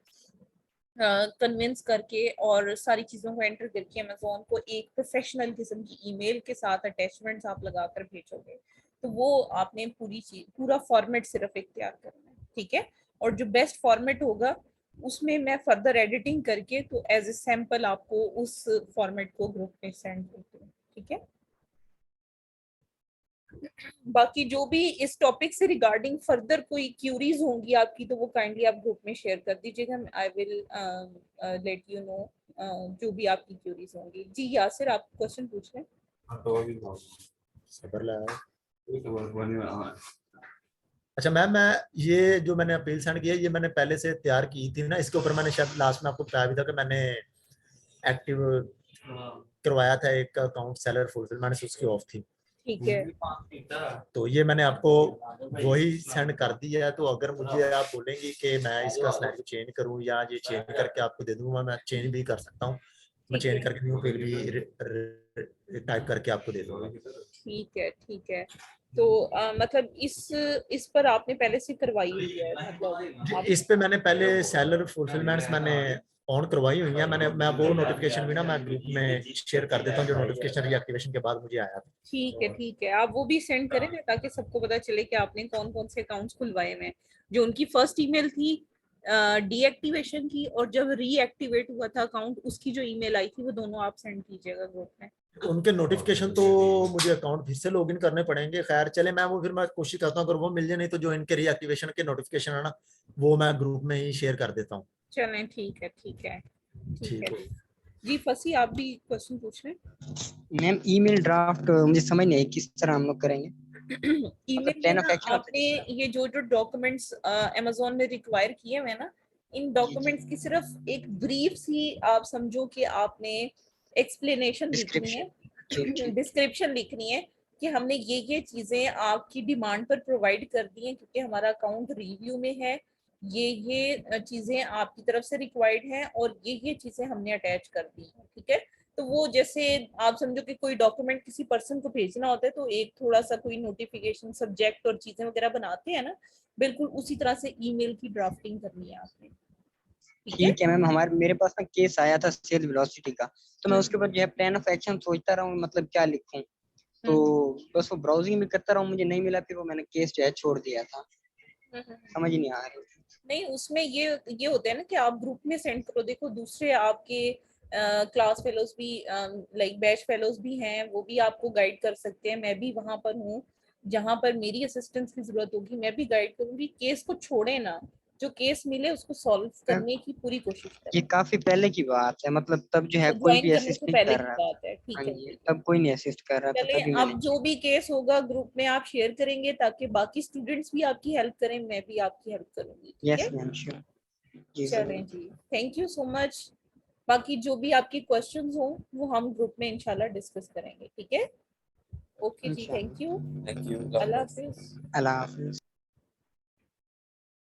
कन्विंस करके और सारी चीज़ों को एंटर करके अमेज़न को एक प्रोफेशनल किस्म की ईमेल के साथ अटैचमेंट्स आप लगाकर भेजोगे। तो वो आपने पूरी चीज, पूरा फॉर्मेट सिर्फ इख्तियार करना है। ठीक है, और जो बेस्ट फॉर्मेट होगा उसमें मैं फर्दर एडिटिंग करके तो एज ए सैंपल आपको उस फॉर्मेट को ग्रुप में सेंड करती हूँ। ठीक है, बाकी जो भी इस टॉपिक से रिगार्डिंग फर्दर कोई क्यूरीज होंगी आपकी, तो वो काइंडली आप ग्रुप में शेयर कर दीजिएगा। I will let you know जो भी आपकी क्यूरीज होंगी। जी यासिर, आप क्वेश्चन पूछ लें। अच्छा मैम, मैं ये जो मैंने अपील सेंड की है, ये मैंने पहले से तैयार की थी ना, इसके ऊपर मैंने शायद लास्ट में आपको बताया भी था कि मैंने एक्टिव करवाया था एक अकाउंट सेलर फुलफिल, मैंने उसकी ऑफ थी। ठीक है, तो ये मैंने आपको वही सेंड कर दिया है। तो अगर मुझे आप बोलेंगे कि मैं इसका सिनेरियो चेंज करूं या ये चेंज करके आपको दे दूंगा, मैं चेंज भी कर सकता हूं। मैं चेंज करके न्यू पेज भी टाइप करके आपको दे दूंगा। ठीक है, ठीक है। तो मतलब इस पर आपने पहले से करवाई हुई है, मतलब इस पे मैंने पहले सेलर फुलफिलमेंट्स मैंने ऑन करवाई हुई हैं मैंने। मैं वो नोटिफिकेशन भी ना मैं ग्रुप में शेयर कर देता हूँ, जो नोटिफिकेशन रीएक्टिवेशन के बाद मुझे आया था। ठीक है, आप वो भी सेंड करें ना, ताकि सबको पता चले कि आपने कौन कौन से अकाउंट्स खुलवाए हैं। जो उनकी फर्स्ट ईमेल थी डीएक्टिवेशन की, और जब रीएक्टिवेट हुआ था अकाउंट, उसकी जो ईमेल आई थी, वो दोनों आप सेंड कीजिएगा ग्रुप में। उनके नोटिफिकेशन तो मुझे अकाउंट फिर से लॉगिन करने पड़ेंगे। खैर चले, मैं कोशिश करता हूँ, अगर वो मिल जाए, नहीं तो जो इनके रीएक्टिवेशन के नोटिफिकेशन है ना, वो मैं ग्रुप में ही शेयर कर देता हूँ। चलें, ठीक है ठीक है जी। फसी, आप भी क्वेश्चन पूछ रहे हैं? मैम ईमेल ड्राफ्ट मुझे समझ नहीं आई किस तरह हम लोग करेंगे। ईमेल प्लान में ऑफ ना एक्शन आपने ये जो डॉक्यूमेंट्स अमेज़न ने रिक्वायर किए हुए ना, इन डॉक्यूमेंट्स की सिर्फ एक ब्रीफ सी आप समझो कि आपने एक्सप्लेनेशन लिखनी है, डिस्क्रिप्शन लिखनी है कि हमने ये चीजें आपकी डिमांड पर प्रोवाइड कर दी हैं, क्योंकि हमारा अकाउंट रिव्यू में है, ये चीजें आपकी तरफ से रिक्वायर्ड हैं, और ये चीजें हमने अटैच कर दी हैं। ठीक है, तो वो जैसे आप समझो कि कोई डॉक्यूमेंट किसी पर्सन को भेजना होता है, तो एक थोड़ा सा कोई नोटिफिकेशन सब्जेक्ट और चीजें वगैरह बनाते हैं ना, बिल्कुल उसी तरह से ईमेल की ड्राफ्टिंग करनी है आपने। ठीक है मैम। मेरे पास ना केस आया था सेल वेलोसिटी का, तो मैं उसके ऊपर जो है प्लान ऑफ एक्शन सोचता रहा हूँ, मतलब क्या लिखूं, तो बस वो ब्राउजिंग में करता रहा हूँ, मुझे नहीं मिला, फिर वो मैंने केस जो है छोड़ दिया था। समझ ही नहीं आ रही। नहीं, उसमें ये होता है ना कि आप ग्रुप में सेंड करो। देखो, दूसरे आपके क्लास फेलोज भी, लाइक बैच फेलोज भी हैं, वो भी आपको गाइड कर सकते हैं। मैं भी वहां पर हूँ, जहां पर मेरी असिस्टेंस की जरूरत होगी मैं भी गाइड करूंगी। केस को छोड़े ना, जो केस मिले उसको सॉल्व करने की पूरी कोशिश ये करें। काफी पहले की बात है, मतलब तब जो है कोई ज्वाइन भी करने असिस्ट से नहीं पहले कर की रहा बात है। था। हाँ ठीक जी, है, तब कोई नहीं असिस्ट कर रहा था, चले, तभी अब मैंने जो भी केस होगा ग्रुप में आप शेयर करेंगे, ताकि बाकी स्टूडेंट्स भी आपकी हेल्प करें, मैं भी आपकी हेल्प करूंगी। ठीक यस है, मैम, श्योर जी। चलें जी, थैंक यू सो मच। बाकी जो भी आपकी क्वेश्चंस हो वो हम ग्रुप में इंशाल्लाह डिस्कस करेंगे। ठीक है, ओके जी, थैंक यू, थैंक यू। अल्लाह हाफिज। अल्लाह हाफिज।